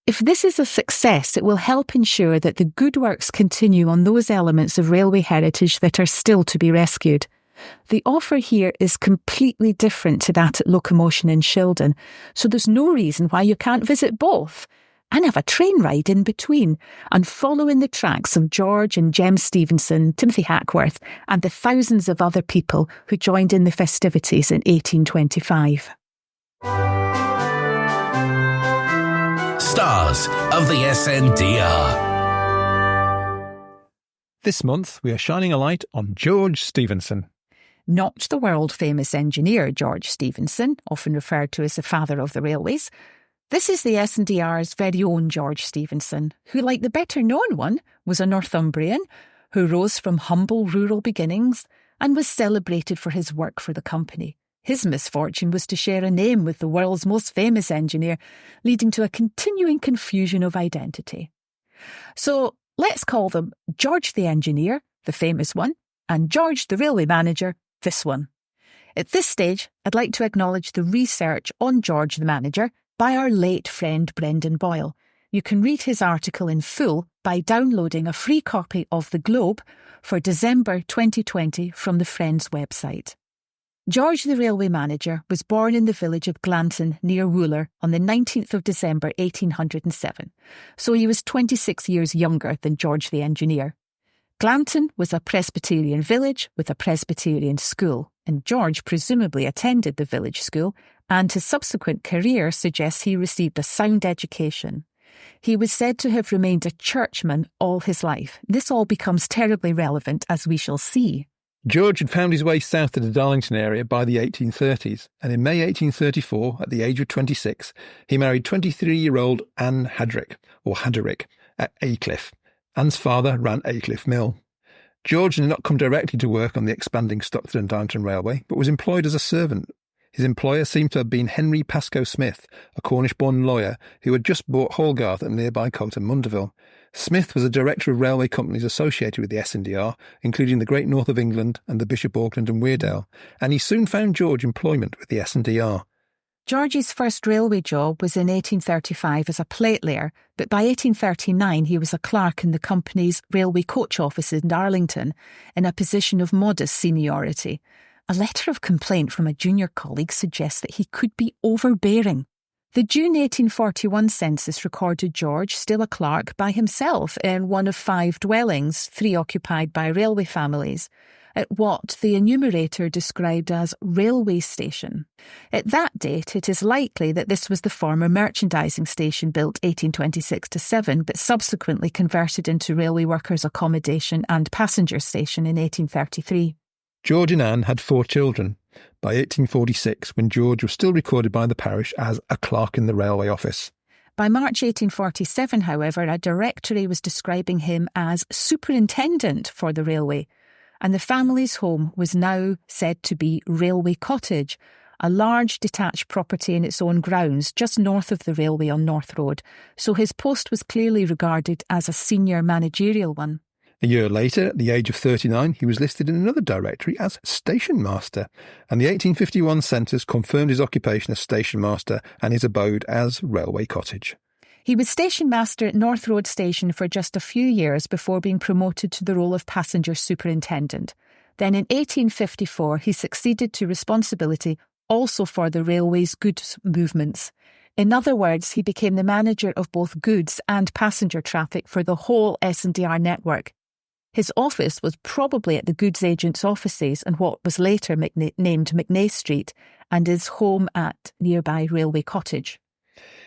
If this is a success, it will help ensure that the good works continue on those elements of railway heritage that are still to be rescued. The offer here is completely different to that at Locomotion in Shildon, so there's no reason why you can't visit both and have a train ride in between and follow in the tracks of George and Jem Stephenson, Timothy Hackworth and the thousands of other people who joined in the festivities in 1825. Stars of the S&DR. This month, we are shining a light on George Stephenson. Not the world-famous engineer George Stephenson, often referred to as the father of the railways. This is the S&DR's very own George Stephenson, who, like the better-known one, was a Northumbrian who rose from humble rural beginnings and was celebrated for his work for the company. His misfortune was to share a name with the world's most famous engineer, leading to a continuing confusion of identity. So let's call them George the engineer, the famous one, and George the railway manager, this one. At this stage, I'd like to acknowledge the research on George the manager by our late friend Brendan Boyle. You can read his article in full by downloading a free copy of The Globe for December 2020 from the Friends website. George the railway manager was born in the village of Glanton near Wooler on the 19th of December 1807, so he was 26 years younger than George the engineer. Glanton was a Presbyterian village with a Presbyterian school, and George presumably attended the village school, and his subsequent career suggests he received a sound education. He was said to have remained a churchman all his life. This all becomes terribly relevant, as we shall see. George had found his way south to the Darlington area by the 1830s, and in May 1834, at the age of 26, he married 23-year-old Anne Hadrick, or Hadderick, at Aycliffe. Anne's father ran Aycliffe Mill. George did not come directly to work on the expanding Stockton and Darlington Railway, but was employed as a servant. His employer seemed to have been Henry Pascoe Smith, a Cornish-born lawyer who had just bought Hallgarth at nearby Coulton Munderville. Smith was a director of railway companies associated with the S&DR, including the Great North of England and the Bishop Auckland and Weardale, and he soon found George employment with the S&DR. George's first railway job was in 1835 as a plate layer, but by 1839 he was a clerk in the company's railway coach office in Darlington, in a position of modest seniority. A letter of complaint from a junior colleague suggests that he could be overbearing. The June 1841 census recorded George, still a clerk, by himself in one of 5 dwellings, 3 occupied by railway families, at what the enumerator described as railway station. At that date, it is likely that this was the former merchandising station built 1826-7, but subsequently converted into railway workers' accommodation and passenger station in 1833. George and Anne had 4 children. By 1846, when George was still recorded by the parish as a clerk in the railway office. By March 1847, however, a directory was describing him as superintendent for the railway, and the family's home was now said to be Railway Cottage, a large detached property in its own grounds just north of the railway on North Road, so his post was clearly regarded as a senior managerial one. A year later, at the age of 39, he was listed in another directory as station master, and the 1851 census confirmed his occupation as station master and his abode as Railway Cottage. He was station master at North Road Station for just a few years before being promoted to the role of passenger superintendent. Then in 1854, he succeeded to responsibility also for the railway's goods movements. In other words, he became the manager of both goods and passenger traffic for the whole S&DR network. His office was probably at the goods agent's offices and what was later named McNay Street, and his home at nearby Railway Cottage.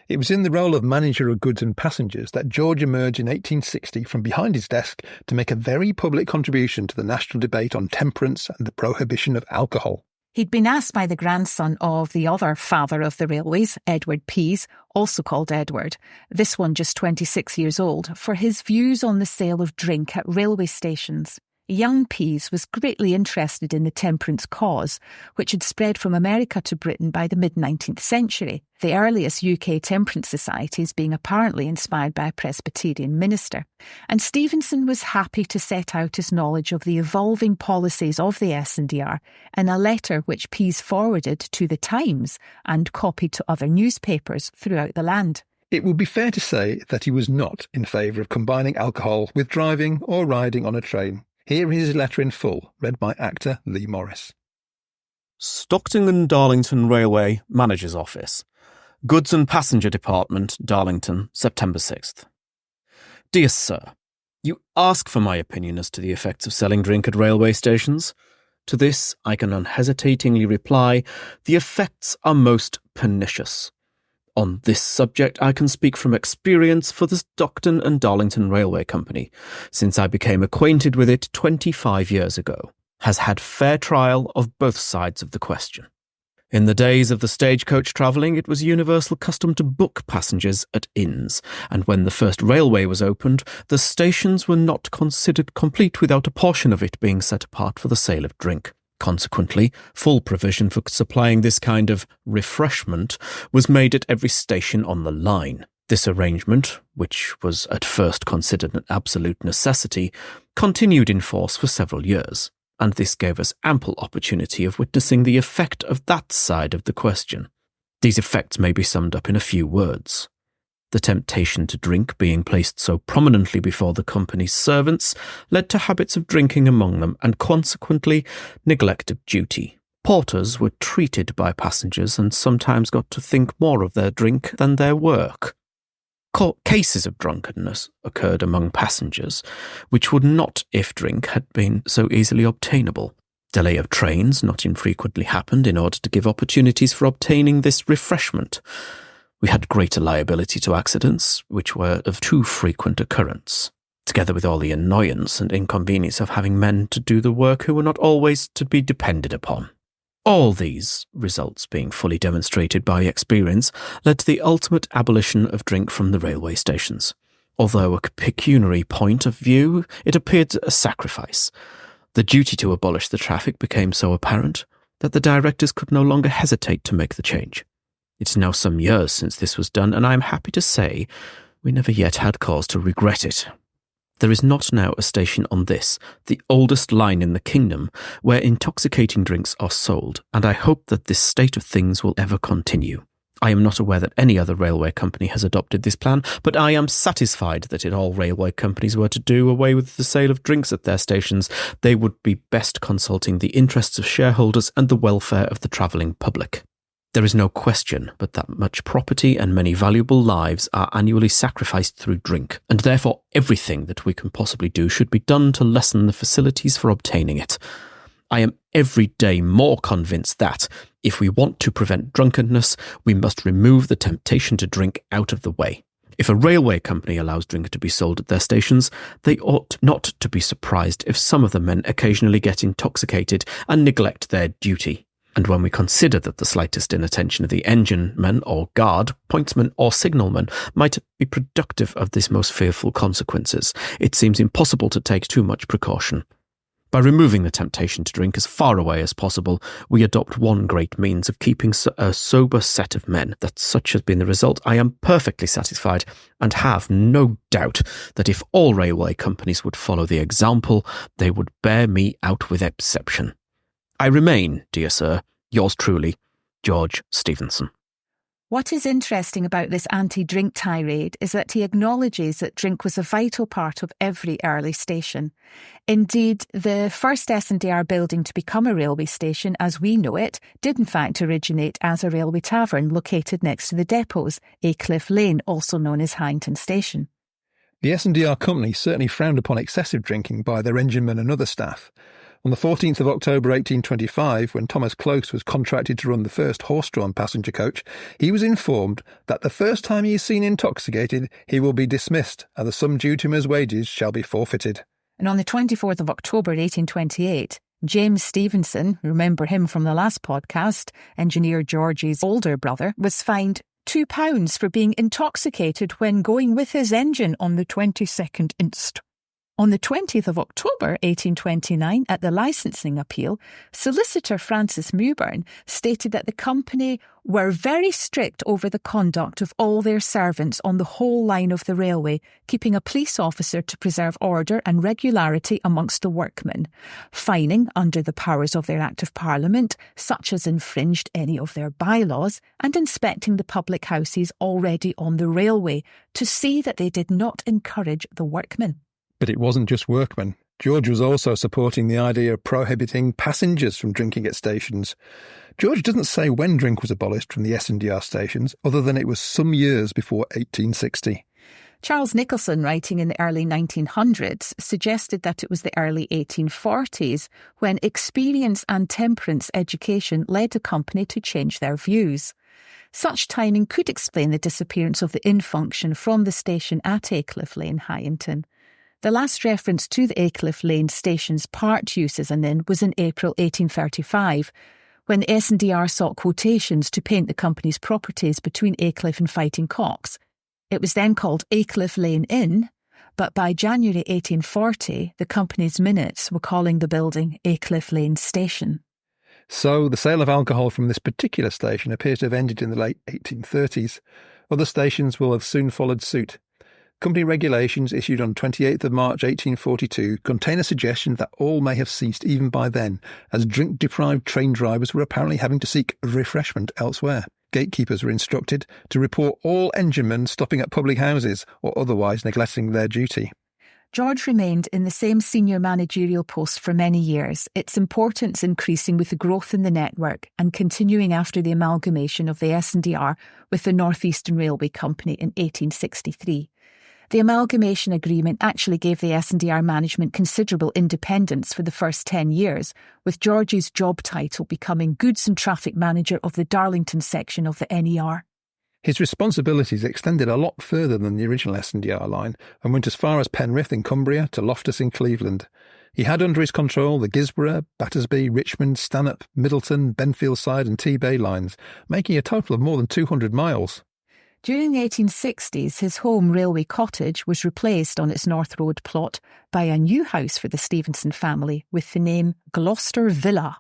It was in the role of manager of goods and passengers that George emerged in 1860 from behind his desk to make a very public contribution to the national debate on temperance and the prohibition of alcohol. He'd been asked by the grandson of the other father of the railways, Edward Pease, also called Edward, this one just 26 years old, for his views on the sale of drink at railway stations. Young Pease was greatly interested in the temperance cause, which had spread from America to Britain by the mid-19th century, the earliest UK temperance societies being apparently inspired by a Presbyterian minister. And Stephenson was happy to set out his knowledge of the evolving policies of the S&DR in a letter which Pease forwarded to the Times and copied to other newspapers throughout the land. It would be fair to say that he was not in favour of combining alcohol with driving or riding on a train. Here is his letter in full, read by actor Lee Morris. Stockton and Darlington Railway Manager's Office, Goods and Passenger Department, Darlington, September 6th. Dear Sir, you ask for my opinion as to the effects of selling drink at railway stations. To this I can unhesitatingly reply, the effects are most pernicious. On this subject I can speak from experience for the Stockton and Darlington Railway Company, since I became acquainted with it 25 years ago, has had fair trial of both sides of the question. In the days of the stagecoach travelling, it was universal custom to book passengers at inns, and when the first railway was opened, the stations were not considered complete without a portion of it being set apart for the sale of drink. Consequently, full provision for supplying this kind of refreshment was made at every station on the line. This arrangement, which was at first considered an absolute necessity, continued in force for several years, and this gave us ample opportunity of witnessing the effect of that side of the question. These effects may be summed up in a few words. The temptation to drink being placed so prominently before the company's servants led to habits of drinking among them and consequently neglect of duty. Porters were treated by passengers and sometimes got to think more of their drink than their work. Cases of drunkenness occurred among passengers, which would not if drink had been so easily obtainable. Delay of trains not infrequently happened in order to give opportunities for obtaining this refreshment. We had greater liability to accidents, which were of too frequent occurrence, together with all the annoyance and inconvenience of having men to do the work who were not always to be depended upon. All these results being fully demonstrated by experience led to the ultimate abolition of drink from the railway stations. Although a pecuniary point of view, it appeared a sacrifice. The duty to abolish the traffic became so apparent that the directors could no longer hesitate to make the change. It's now some years since this was done, and I am happy to say we never yet had cause to regret it. There is not now a station on this, the oldest line in the kingdom, where intoxicating drinks are sold, and I hope that this state of things will ever continue. I am not aware that any other railway company has adopted this plan, but I am satisfied that if all railway companies were to do away with the sale of drinks at their stations, they would be best consulting the interests of shareholders and the welfare of the travelling public. There is no question but that much property and many valuable lives are annually sacrificed through drink, and therefore everything that we can possibly do should be done to lessen the facilities for obtaining it. I am every day more convinced that, if we want to prevent drunkenness, we must remove the temptation to drink out of the way. If a railway company allows drink to be sold at their stations, they ought not to be surprised if some of the men occasionally get intoxicated and neglect their duty. And when we consider that the slightest inattention of the engineman or guard, pointsman or signalman might be productive of this most fearful consequences, it seems impossible to take too much precaution. By removing the temptation to drink as far away as possible, we adopt one great means of keeping a sober set of men. That such has been the result, I am perfectly satisfied, and have no doubt that if all railway companies would follow the example, they would bear me out with exception. I remain, dear sir, yours truly, George Stephenson. What is interesting about this anti-drink tirade is that he acknowledges that drink was a vital part of every early station. Indeed, the first S&DR building to become a railway station, as we know it, did in fact originate as a railway tavern located next to the depots, Aycliffe Lane, also known as Hyington Station. The S&DR company certainly frowned upon excessive drinking by their enginemen and other staff. On the 14th of October 1825, when Thomas Close was contracted to run the first horse-drawn passenger coach, he was informed that the first time he is seen intoxicated, he will be dismissed, and the sum due to him as wages shall be forfeited. And on the 24th of October 1828, James Stephenson, remember him from the last podcast, Engineer George's older brother, was fined £2 for being intoxicated when going with his engine on the 22nd inst. On the 20th of October 1829, at the licensing appeal, Solicitor Francis Mewburn stated that the company were very strict over the conduct of all their servants on the whole line of the railway, keeping a police officer to preserve order and regularity amongst the workmen, fining under the powers of their Act of Parliament such as infringed any of their bylaws, and inspecting the public houses already on the railway to see that they did not encourage the workmen. But it wasn't just workmen. George was also supporting the idea of prohibiting passengers from drinking at stations. George doesn't say when drink was abolished from the S&DR stations, other than it was some years before 1860. Charles Nicholson, writing in the early 1900s, suggested that it was the early 1840s when experience and temperance education led a company to change their views. Such timing could explain the disappearance of the inn function from the station at Aycliffe Lane, Hyington. The last reference to the Aycliffe Lane station's part use as an inn was in April 1835, when the S&DR sought quotations to paint the company's properties between Aycliffe and Fighting Cocks. It was then called Aycliffe Lane Inn, but by January 1840, the company's minutes were calling the building Aycliffe Lane Station. So the sale of alcohol from this particular station appears to have ended in the late 1830s. Other stations will have soon followed suit. Company regulations issued on 28th of March 1842 contain a suggestion that all may have ceased even by then, as drink-deprived train drivers were apparently having to seek refreshment elsewhere. Gatekeepers were instructed to report all enginemen stopping at public houses or otherwise neglecting their duty. George remained in the same senior managerial post for many years, its importance increasing with the growth in the network and continuing after the amalgamation of the S&DR with the North Eastern Railway Company in 1863. The amalgamation agreement actually gave the S&DR management considerable independence for the first 10 years, with George's job title becoming Goods and Traffic Manager of the Darlington section of the NER. His responsibilities extended a lot further than the original S&DR line and went as far as Penrith in Cumbria to Loftus in Cleveland. He had under his control the Gisborough, Battersby, Richmond, Stanhope, Middleton, Benfieldside and T-Bay lines, making a total of more than 200 miles. During the 1860s, his home Railway Cottage was replaced on its North Road plot by a new house for the Stephenson family with the name Gloucester Villa.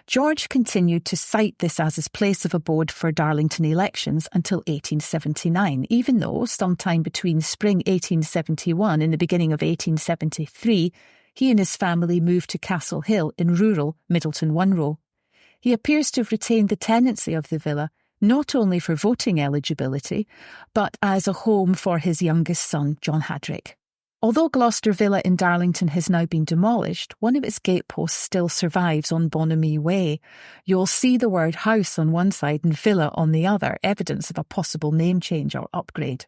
George continued to cite this as his place of abode for Darlington elections until 1879, even though sometime between spring 1871 and the beginning of 1873, he and his family moved to Castle Hill in rural Middleton One Row. He appears to have retained the tenancy of the villa, not only for voting eligibility, but as a home for his youngest son, John Hadrick. Although Gloucester Villa in Darlington has now been demolished, one of its gateposts still survives on Bonamy Way. You'll see the word house on one side and villa on the other, evidence of a possible name change or upgrade.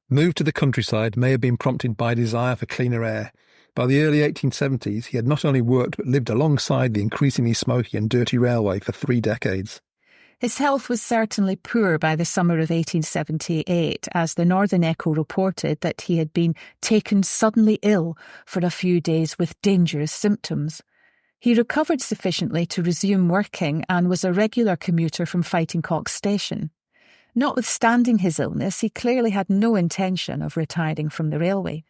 Move to the countryside may have been prompted by a desire for cleaner air. By the early 1870s, he had not only worked but lived alongside the increasingly smoky and dirty railway for 3 decades. His health was certainly poor by the summer of 1878, as the Northern Echo reported that he had been taken suddenly ill for a few days with dangerous symptoms. He recovered sufficiently to resume working and was a regular commuter from Fighting Cock Station. Notwithstanding his illness, he clearly had no intention of retiring from the railway.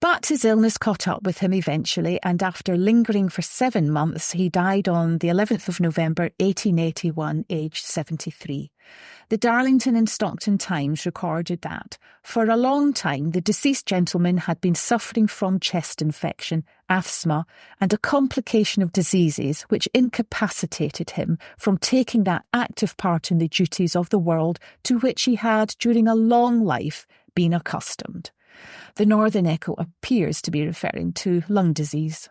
But his illness caught up with him eventually, and after lingering for 7 months, he died on the 11th of November 1881, aged 73. The Darlington and Stockton Times recorded that, for a long time, the deceased gentleman had been suffering from chest infection, asthma, and a complication of diseases which incapacitated him from taking that active part in the duties of the world to which he had, during a long life, been accustomed. The Northern Echo appears to be referring to lung disease.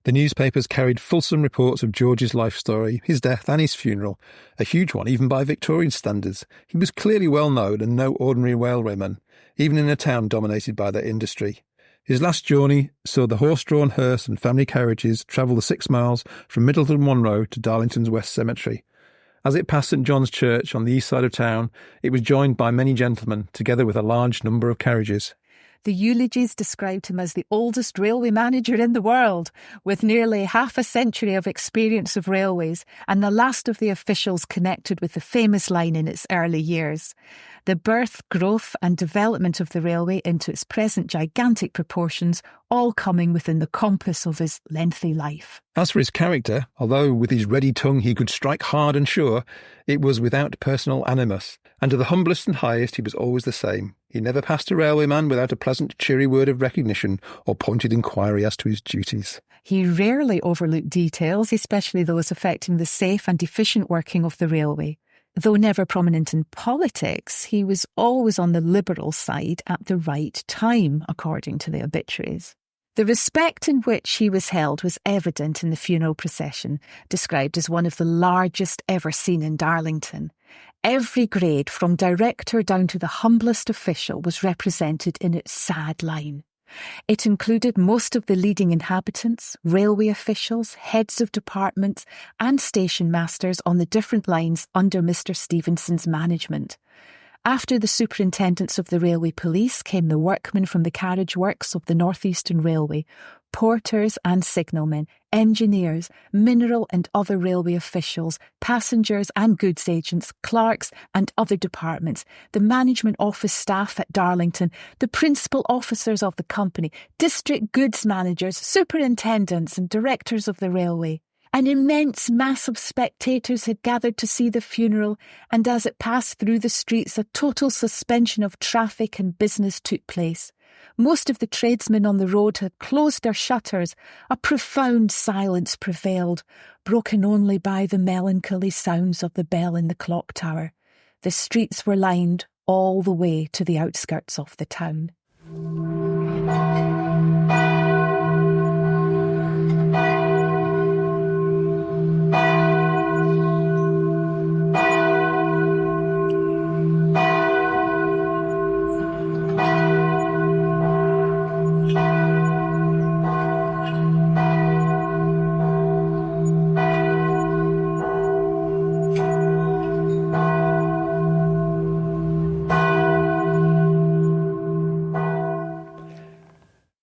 The newspapers carried fulsome reports of George's life story, his death and his funeral, a huge one even by Victorian standards. He was clearly well known and no ordinary railwayman, even in a town dominated by that industry. His last journey saw the horse-drawn hearse and family carriages travel the 6 miles from Middleton Monroe to Darlington's West Cemetery. As it passed St John's Church on the east side of town, it was joined by many gentlemen, together with a large number of carriages. The eulogies described him as the oldest railway manager in the world, with nearly half a century of experience of railways, and the last of the officials connected with the famous line in its early years. The birth, growth and development of the railway into its present gigantic proportions, all coming within the compass of his lengthy life. As for his character, although with his ready tongue he could strike hard and sure, it was without personal animus, and to the humblest and highest he was always the same. He never passed a railwayman without a pleasant, cheery word of recognition or pointed inquiry as to his duties. He rarely overlooked details, especially those affecting the safe and efficient working of the railway. Though never prominent in politics, he was always on the Liberal side at the right time, according to the obituaries. The respect in which he was held was evident in the funeral procession, described as one of the largest ever seen in Darlington. Every grade, from director down to the humblest official, was represented in its sad line. It included most of the leading inhabitants, railway officials, heads of departments and station masters on the different lines under Mr. Stephenson's management. After the superintendents of the railway police came the workmen from the carriage works of the North Eastern Railway, porters and signalmen, engineers, mineral and other railway officials, passengers and goods agents, clerks and other departments, the management office staff at Darlington, the principal officers of the company, district goods managers, superintendents and directors of the railway. An immense mass of spectators had gathered to see the funeral, and as it passed through the streets, a total suspension of traffic and business took place. Most of the tradesmen on the road had closed their shutters. A profound silence prevailed, broken only by the melancholy sounds of the bell in the clock tower. The streets were lined all the way to the outskirts of the town.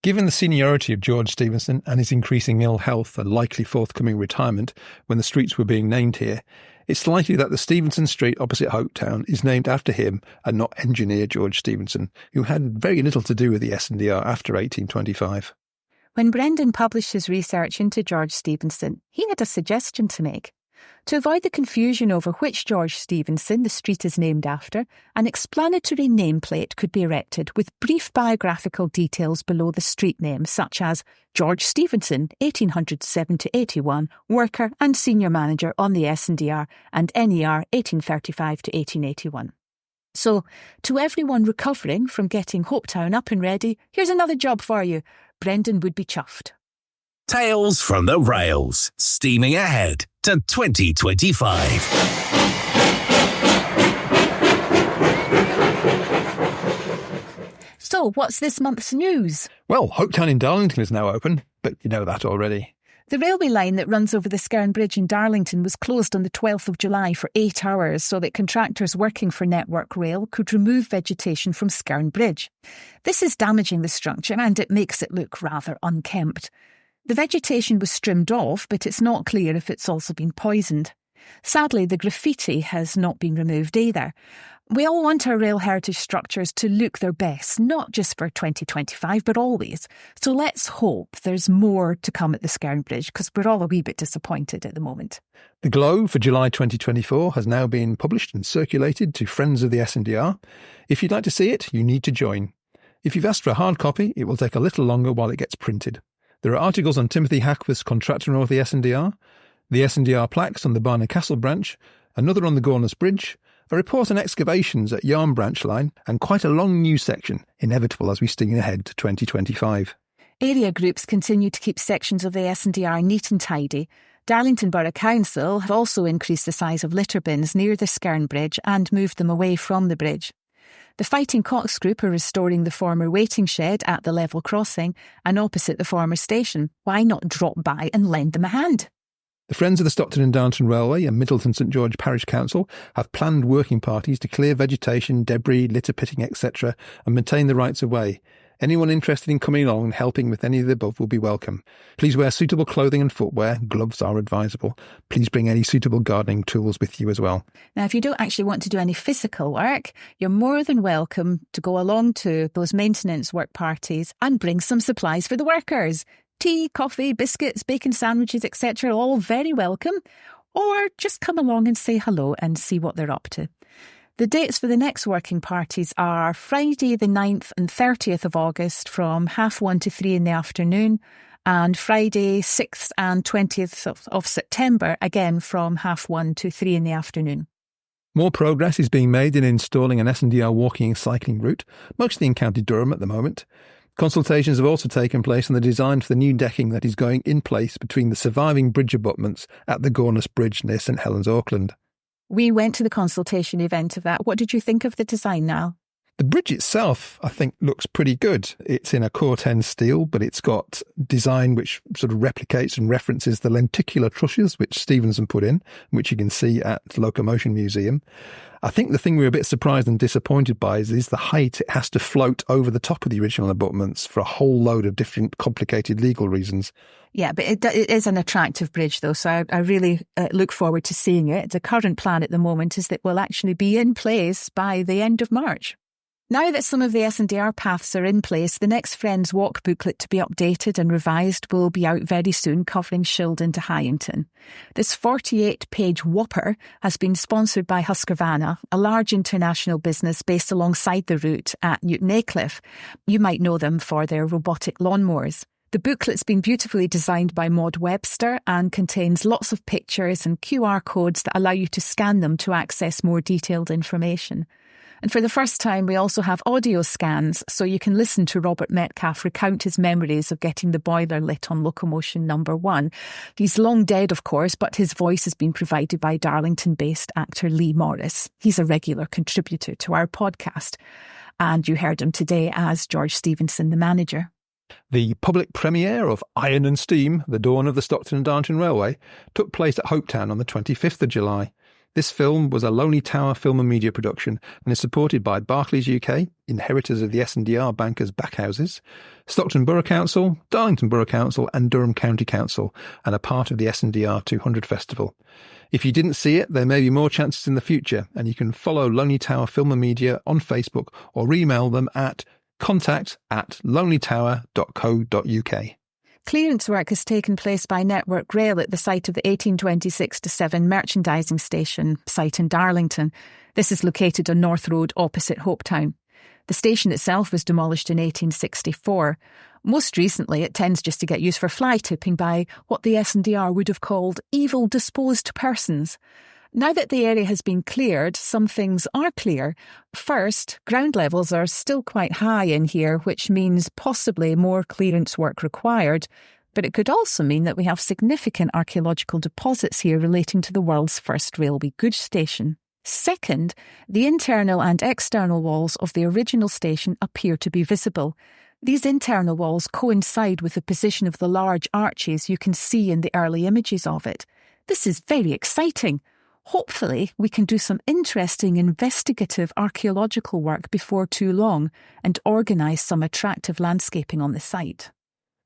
Given the seniority of George Stephenson and his increasing ill health and likely forthcoming retirement when the streets were being named here, it's likely that the Stephenson Street opposite Hopetown is named after him and not engineer George Stephenson, who had very little to do with the S&DR after 1825. When Brendan published his research into George Stephenson, he had a suggestion to make. To avoid the confusion over which George Stephenson the street is named after, an explanatory nameplate could be erected with brief biographical details below the street name, such as George Stephenson, 1807-81, worker and senior manager on the S&DR and NER 1835-1881. So, to everyone recovering from getting Hopetown up and ready, here's another job for you. Brendan would be chuffed. Tales from the Rails, steaming ahead to 2025. So, what's this month's news? Well, Hopetown in Darlington is now open, but you know that already. The railway line that runs over the Skerne Bridge in Darlington was closed on the 12th of July for 8 hours so that contractors working for Network Rail could remove vegetation from Skerne Bridge. This is damaging the structure and it makes it look rather unkempt. The vegetation was trimmed off, but it's not clear if it's also been poisoned. Sadly, the graffiti has not been removed either. We all want our rail heritage structures to look their best, not just for 2025, but always. So let's hope there's more to come at the Skerne Bridge, because we're all a wee bit disappointed at the moment. The Glow for July 2024 has now been published and circulated to friends of the S&DR. If you'd like to see it, you need to join. If you've asked for a hard copy, it will take a little longer while it gets printed. There are articles on Timothy Hackworth's contractor of the S&DR, the S&DR plaques on the Barney Castle branch, another on the Gorness Bridge, a report on excavations at Yarm branch line, and quite a long news section, inevitable as we steam ahead to 2025. Area groups continue to keep sections of the S&DR neat and tidy. Darlington Borough Council have also increased the size of litter bins near the Skerne Bridge and moved them away from the bridge. The Fighting Cocks group are restoring the former waiting shed at the level crossing and opposite the former station. Why not drop by and lend them a hand? The Friends of the Stockton and Darlington Railway and Middleton St George Parish Council have planned working parties to clear vegetation, debris, litter pitting, etc. and maintain the rights of way. Anyone interested in coming along and helping with any of the above will be welcome. Please wear suitable clothing and footwear. Gloves are advisable. Please bring any suitable gardening tools with you as well. Now, if you don't actually want to do any physical work, you're more than welcome to go along to those maintenance work parties and bring some supplies for the workers. Tea, coffee, biscuits, bacon sandwiches, etc. all very welcome. Or just come along and say hello and see what they're up to. The dates for the next working parties are Friday the 9th and 30th of August from 1:30 to 3 in the afternoon and Friday 6th and 20th of September, again from 1:30 to 3 in the afternoon. More progress is being made in installing an S&DR walking and cycling route, mostly in County Durham at the moment. Consultations have also taken place on the design for the new decking that is going in place between the surviving bridge abutments at the Gorness Bridge near St Helens, Auckland. We went to the consultation event of that. What did you think of the design now? The bridge itself, I think, looks pretty good. It's in a core-10 steel, but it's got design which sort of replicates and references the lenticular trusses which Stephenson put in, which you can see at the Locomotion Museum. I think the thing we were a bit surprised and disappointed by is the height it has to float over the top of the original abutments for a whole load of different complicated legal reasons. Yeah, but it is an attractive bridge, though, so I really look forward to seeing it. The current plan at the moment is that it will actually be in place by the end of March. Now that some of the S&DR paths are in place, the next Friends Walk booklet to be updated and revised will be out very soon, covering Shildon to Hyington. This 48-page whopper has been sponsored by Husqvarna, a large international business based alongside the route at Newton Aycliffe. You might know them for their robotic lawnmowers. The booklet's been beautifully designed by Maud Webster and contains lots of pictures and QR codes that allow you to scan them to access more detailed information. And for the first time, we also have audio scans, so you can listen to Robert Metcalfe recount his memories of getting the boiler lit on Locomotion number 1. He's long dead, of course, but his voice has been provided by Darlington-based actor Lee Morris. He's a regular contributor to our podcast. And you heard him today as George Stephenson, the manager. The public premiere of Iron and Steam, The Dawn of the Stockton and Darlington Railway, took place at Hopetown on the 25th of July. This film was a Lonely Tower film and media production and is supported by Barclays UK, inheritors of the S&DR bankers' backhouses, Stockton Borough Council, Darlington Borough Council and Durham County Council, and a part of the S&DR 200 Festival. If you didn't see it, there may be more chances in the future, and you can follow Lonely Tower Film and Media on Facebook or email them at contact@lonelytower.co.uk. Clearance work has taken place by Network Rail at the site of the 1826-7 merchandising station site in Darlington. This is located on North Road opposite Hopetown. The station itself was demolished in 1864. Most recently, it tends just to get used for fly tipping by what the S&DR would have called evil disposed persons. Now that the area has been cleared, some things are clear. First, ground levels are still quite high in here, which means possibly more clearance work required. But it could also mean that we have significant archaeological deposits here relating to the world's first railway goods station. Second, the internal and external walls of the original station appear to be visible. These internal walls coincide with the position of the large arches you can see in the early images of it. This is very exciting. Hopefully, we can do some interesting investigative archaeological work before too long and organise some attractive landscaping on the site.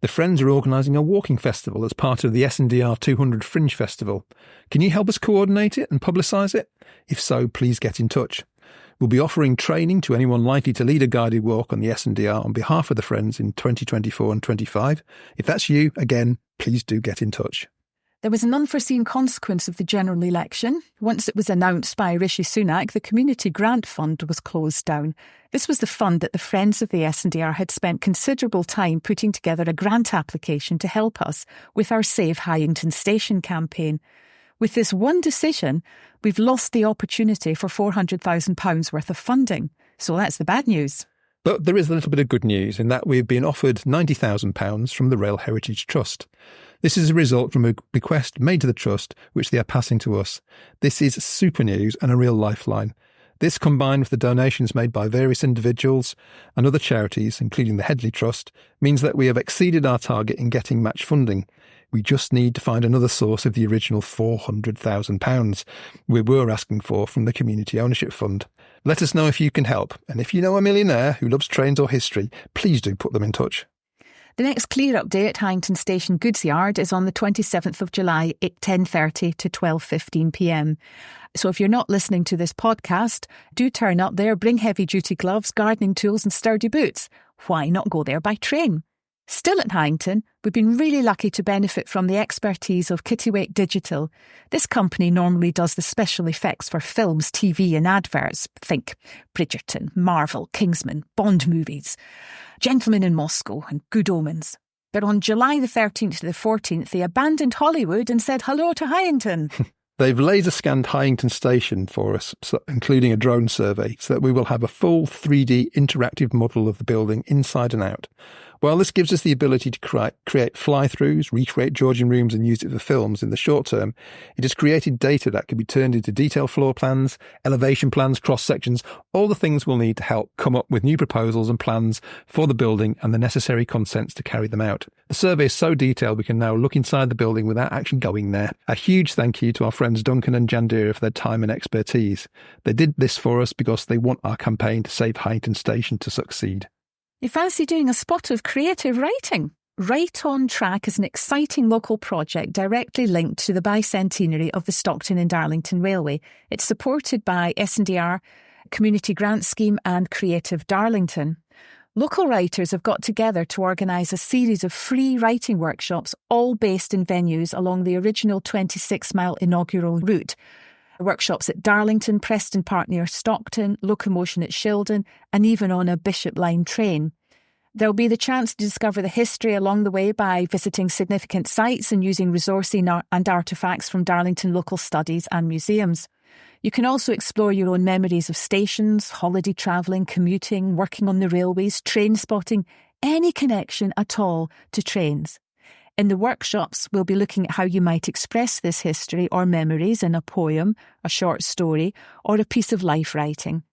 The Friends are organising a walking festival as part of the S&DR 200 Fringe Festival. Can you help us coordinate it and publicise it? If so, please get in touch. We'll be offering training to anyone likely to lead a guided walk on the S&DR on behalf of the Friends in 2024 and 25. If that's you, again, please do get in touch. There was an unforeseen consequence of the general election. Once it was announced by Rishi Sunak, the Community Grant Fund was closed down. This was the fund that the Friends of the S&DR had spent considerable time putting together a grant application to help us with our Save Hyington Station campaign. With this one decision, we've lost the opportunity for £400,000 worth of funding. So that's the bad news. But there is a little bit of good news in that we've been offered £90,000 from the Rail Heritage Trust. This is a result from a bequest made to the Trust, which they are passing to us. This is super news and a real lifeline. This, combined with the donations made by various individuals and other charities, including the Headley Trust, means that we have exceeded our target in getting match funding. We just need to find another source of the original £400,000 we were asking for from the Community Ownership Fund. Let us know if you can help, and if you know a millionaire who loves trains or history, please do put them in touch. The next clear-up day at Hyington Station Goods Yard is on the 27th of July at 10:30 to 12:15pm. So if you're not listening to this podcast, do turn up there, bring heavy-duty gloves, gardening tools and sturdy boots. Why not go there by train? Still at Hyington, we've been really lucky to benefit from the expertise of Kittiwake Digital. This company normally does the special effects for films, TV and adverts. Think Bridgerton, Marvel, Kingsman, Bond movies, Gentlemen in Moscow and Good Omens. But on July the 13th to the 14th, they abandoned Hollywood and said hello to Hyington. They've laser scanned Hyington Station for us, including a drone survey, so that we will have a full 3D interactive model of the building inside and out. While this gives us the ability to create fly-throughs, recreate Georgian rooms and use it for films in the short term, it has created data that can be turned into detailed floor plans, elevation plans, cross-sections, all the things we'll need to help come up with new proposals and plans for the building and the necessary consents to carry them out. The survey is so detailed we can now look inside the building without actually going there. A huge thank you to our friends Duncan and Jandira for their time and expertise. They did this for us because they want our campaign to save Hyington Station to succeed. You fancy doing a spot of creative writing? Right on Track is an exciting local project directly linked to the bicentenary of the Stockton and Darlington Railway. It's supported by S&DR, Community Grant Scheme and Creative Darlington. Local writers have got together to organise a series of free writing workshops, all based in venues along the original 26-mile inaugural route. Workshops at Darlington, Preston Park near Stockton, Locomotion at Shildon, and even on a Bishop Line train. There'll be the chance to discover the history along the way by visiting significant sites and using resourcing and artefacts from Darlington local studies and museums. You can also explore your own memories of stations, holiday travelling, commuting, working on the railways, train spotting, any connection at all to trains. In the workshops, we'll be looking at how you might express this history or memories in a poem, a short story, or a piece of life writing.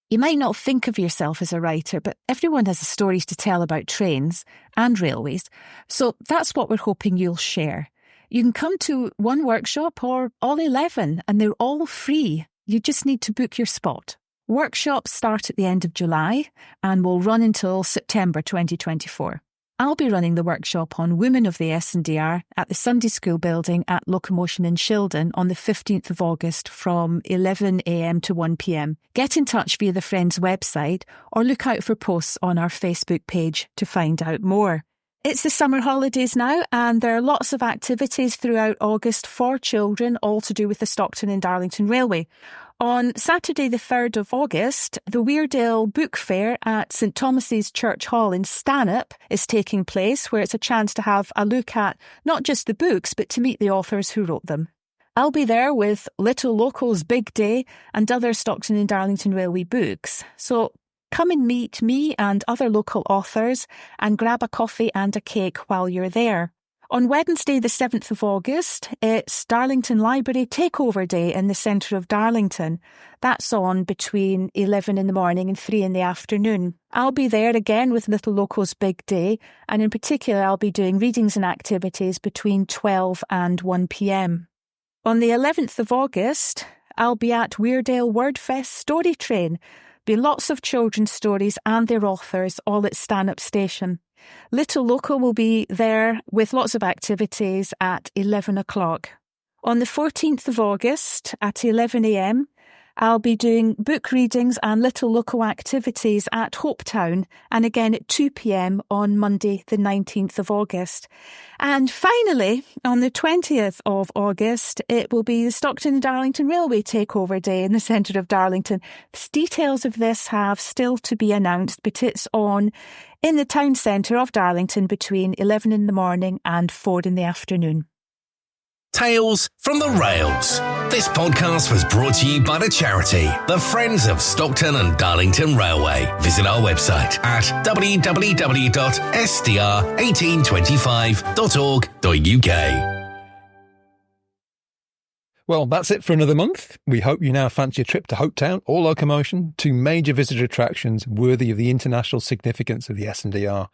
You might not think of yourself as a writer, but everyone has stories to tell about trains and railways, so that's what we're hoping you'll share. You can come to one workshop or all 11, and they're all free. You just need to book your spot. Workshops start at the end of July and will run until September 2024. I'll be running the workshop on Women of the S&DR at the Sunday School building at Locomotion in Shildon on the 15th of August from 11am to 1pm. Get in touch via the Friends website or look out for posts on our Facebook page to find out more. It's the summer holidays now, and there are lots of activities throughout August for children, all to do with the Stockton and Darlington Railway. On Saturday the 3rd of August, the Weardale Book Fair at St Thomas's Church Hall in Stanhope is taking place, where it's a chance to have a look at not just the books, but to meet the authors who wrote them. I'll be there with Little Local's Big Day and other Stockton and Darlington Railway books. So come and meet me and other local authors and grab a coffee and a cake while you're there. On Wednesday the 7th of August, it's Darlington Library Takeover Day in the centre of Darlington. That's on between 11 in the morning and 3 in the afternoon. I'll be there again with Little Local's Big Day, and in particular I'll be doing readings and activities between 12 and 1 p.m. On the 11th of August, I'll be at Weardale Wordfest Story Train. Be lots of children's stories and their authors, all at Stanhope Station. Little Local will be there with lots of activities at 11 o'clock. On the 14th of August at 11 a.m, I'll be doing book readings and Little Local activities at Hopetown, and again at 2 p.m. on Monday the 19th of August. And finally, on the 20th of August, it will be the Stockton and Darlington Railway Takeover Day in the centre of Darlington. Details of this have still to be announced, but it's on in the town centre of Darlington between 11 in the morning and 4 in the afternoon. Tales from the Rails. This podcast was brought to you by the charity, the Friends of Stockton and Darlington Railway. Visit our website at www.sdr1825.org.uk. Well, that's it for another month. We hope you now fancy a trip to Hopetown or Locomotion, two major visitor attractions worthy of the international significance of the S&DR.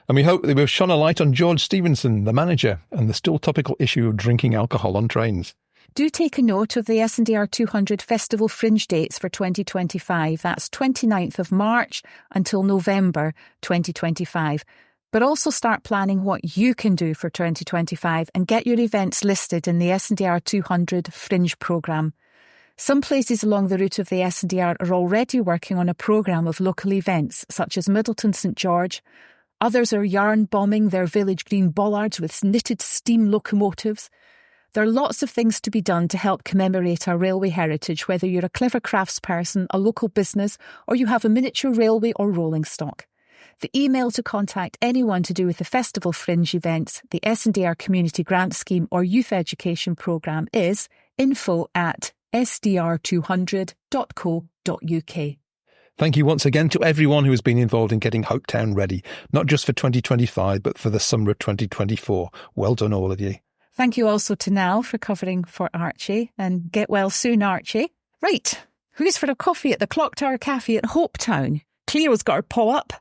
And we hope that we've shone a light on George Stephenson, the manager, and the still topical issue of drinking alcohol on trains. Do take a note of the S&DR 200 Festival Fringe dates for 2025. That's 29th of March until November 2025. But also start planning what you can do for 2025 and get your events listed in the S&DR 200 Fringe programme. Some places along the route of the S&DR are already working on a programme of local events, such as Middleton St George. Others are yarn bombing their village green bollards with knitted steam locomotives. There are lots of things to be done to help commemorate our railway heritage, whether you're a clever craftsperson, a local business, or you have a miniature railway or rolling stock. The email to contact anyone to do with the Festival Fringe events, the S&DR Community Grant Scheme or Youth Education Programme is info@sdr200.co.uk. Thank you once again to everyone who has been involved in getting Hopetown ready, not just for 2025, but for the summer of 2024. Well done, all of you. Thank you also to Nal for covering for Archie, and get well soon, Archie. Right, who's for a coffee at the Clock Tower Cafe at Hopetown? Cleo's got her paw up.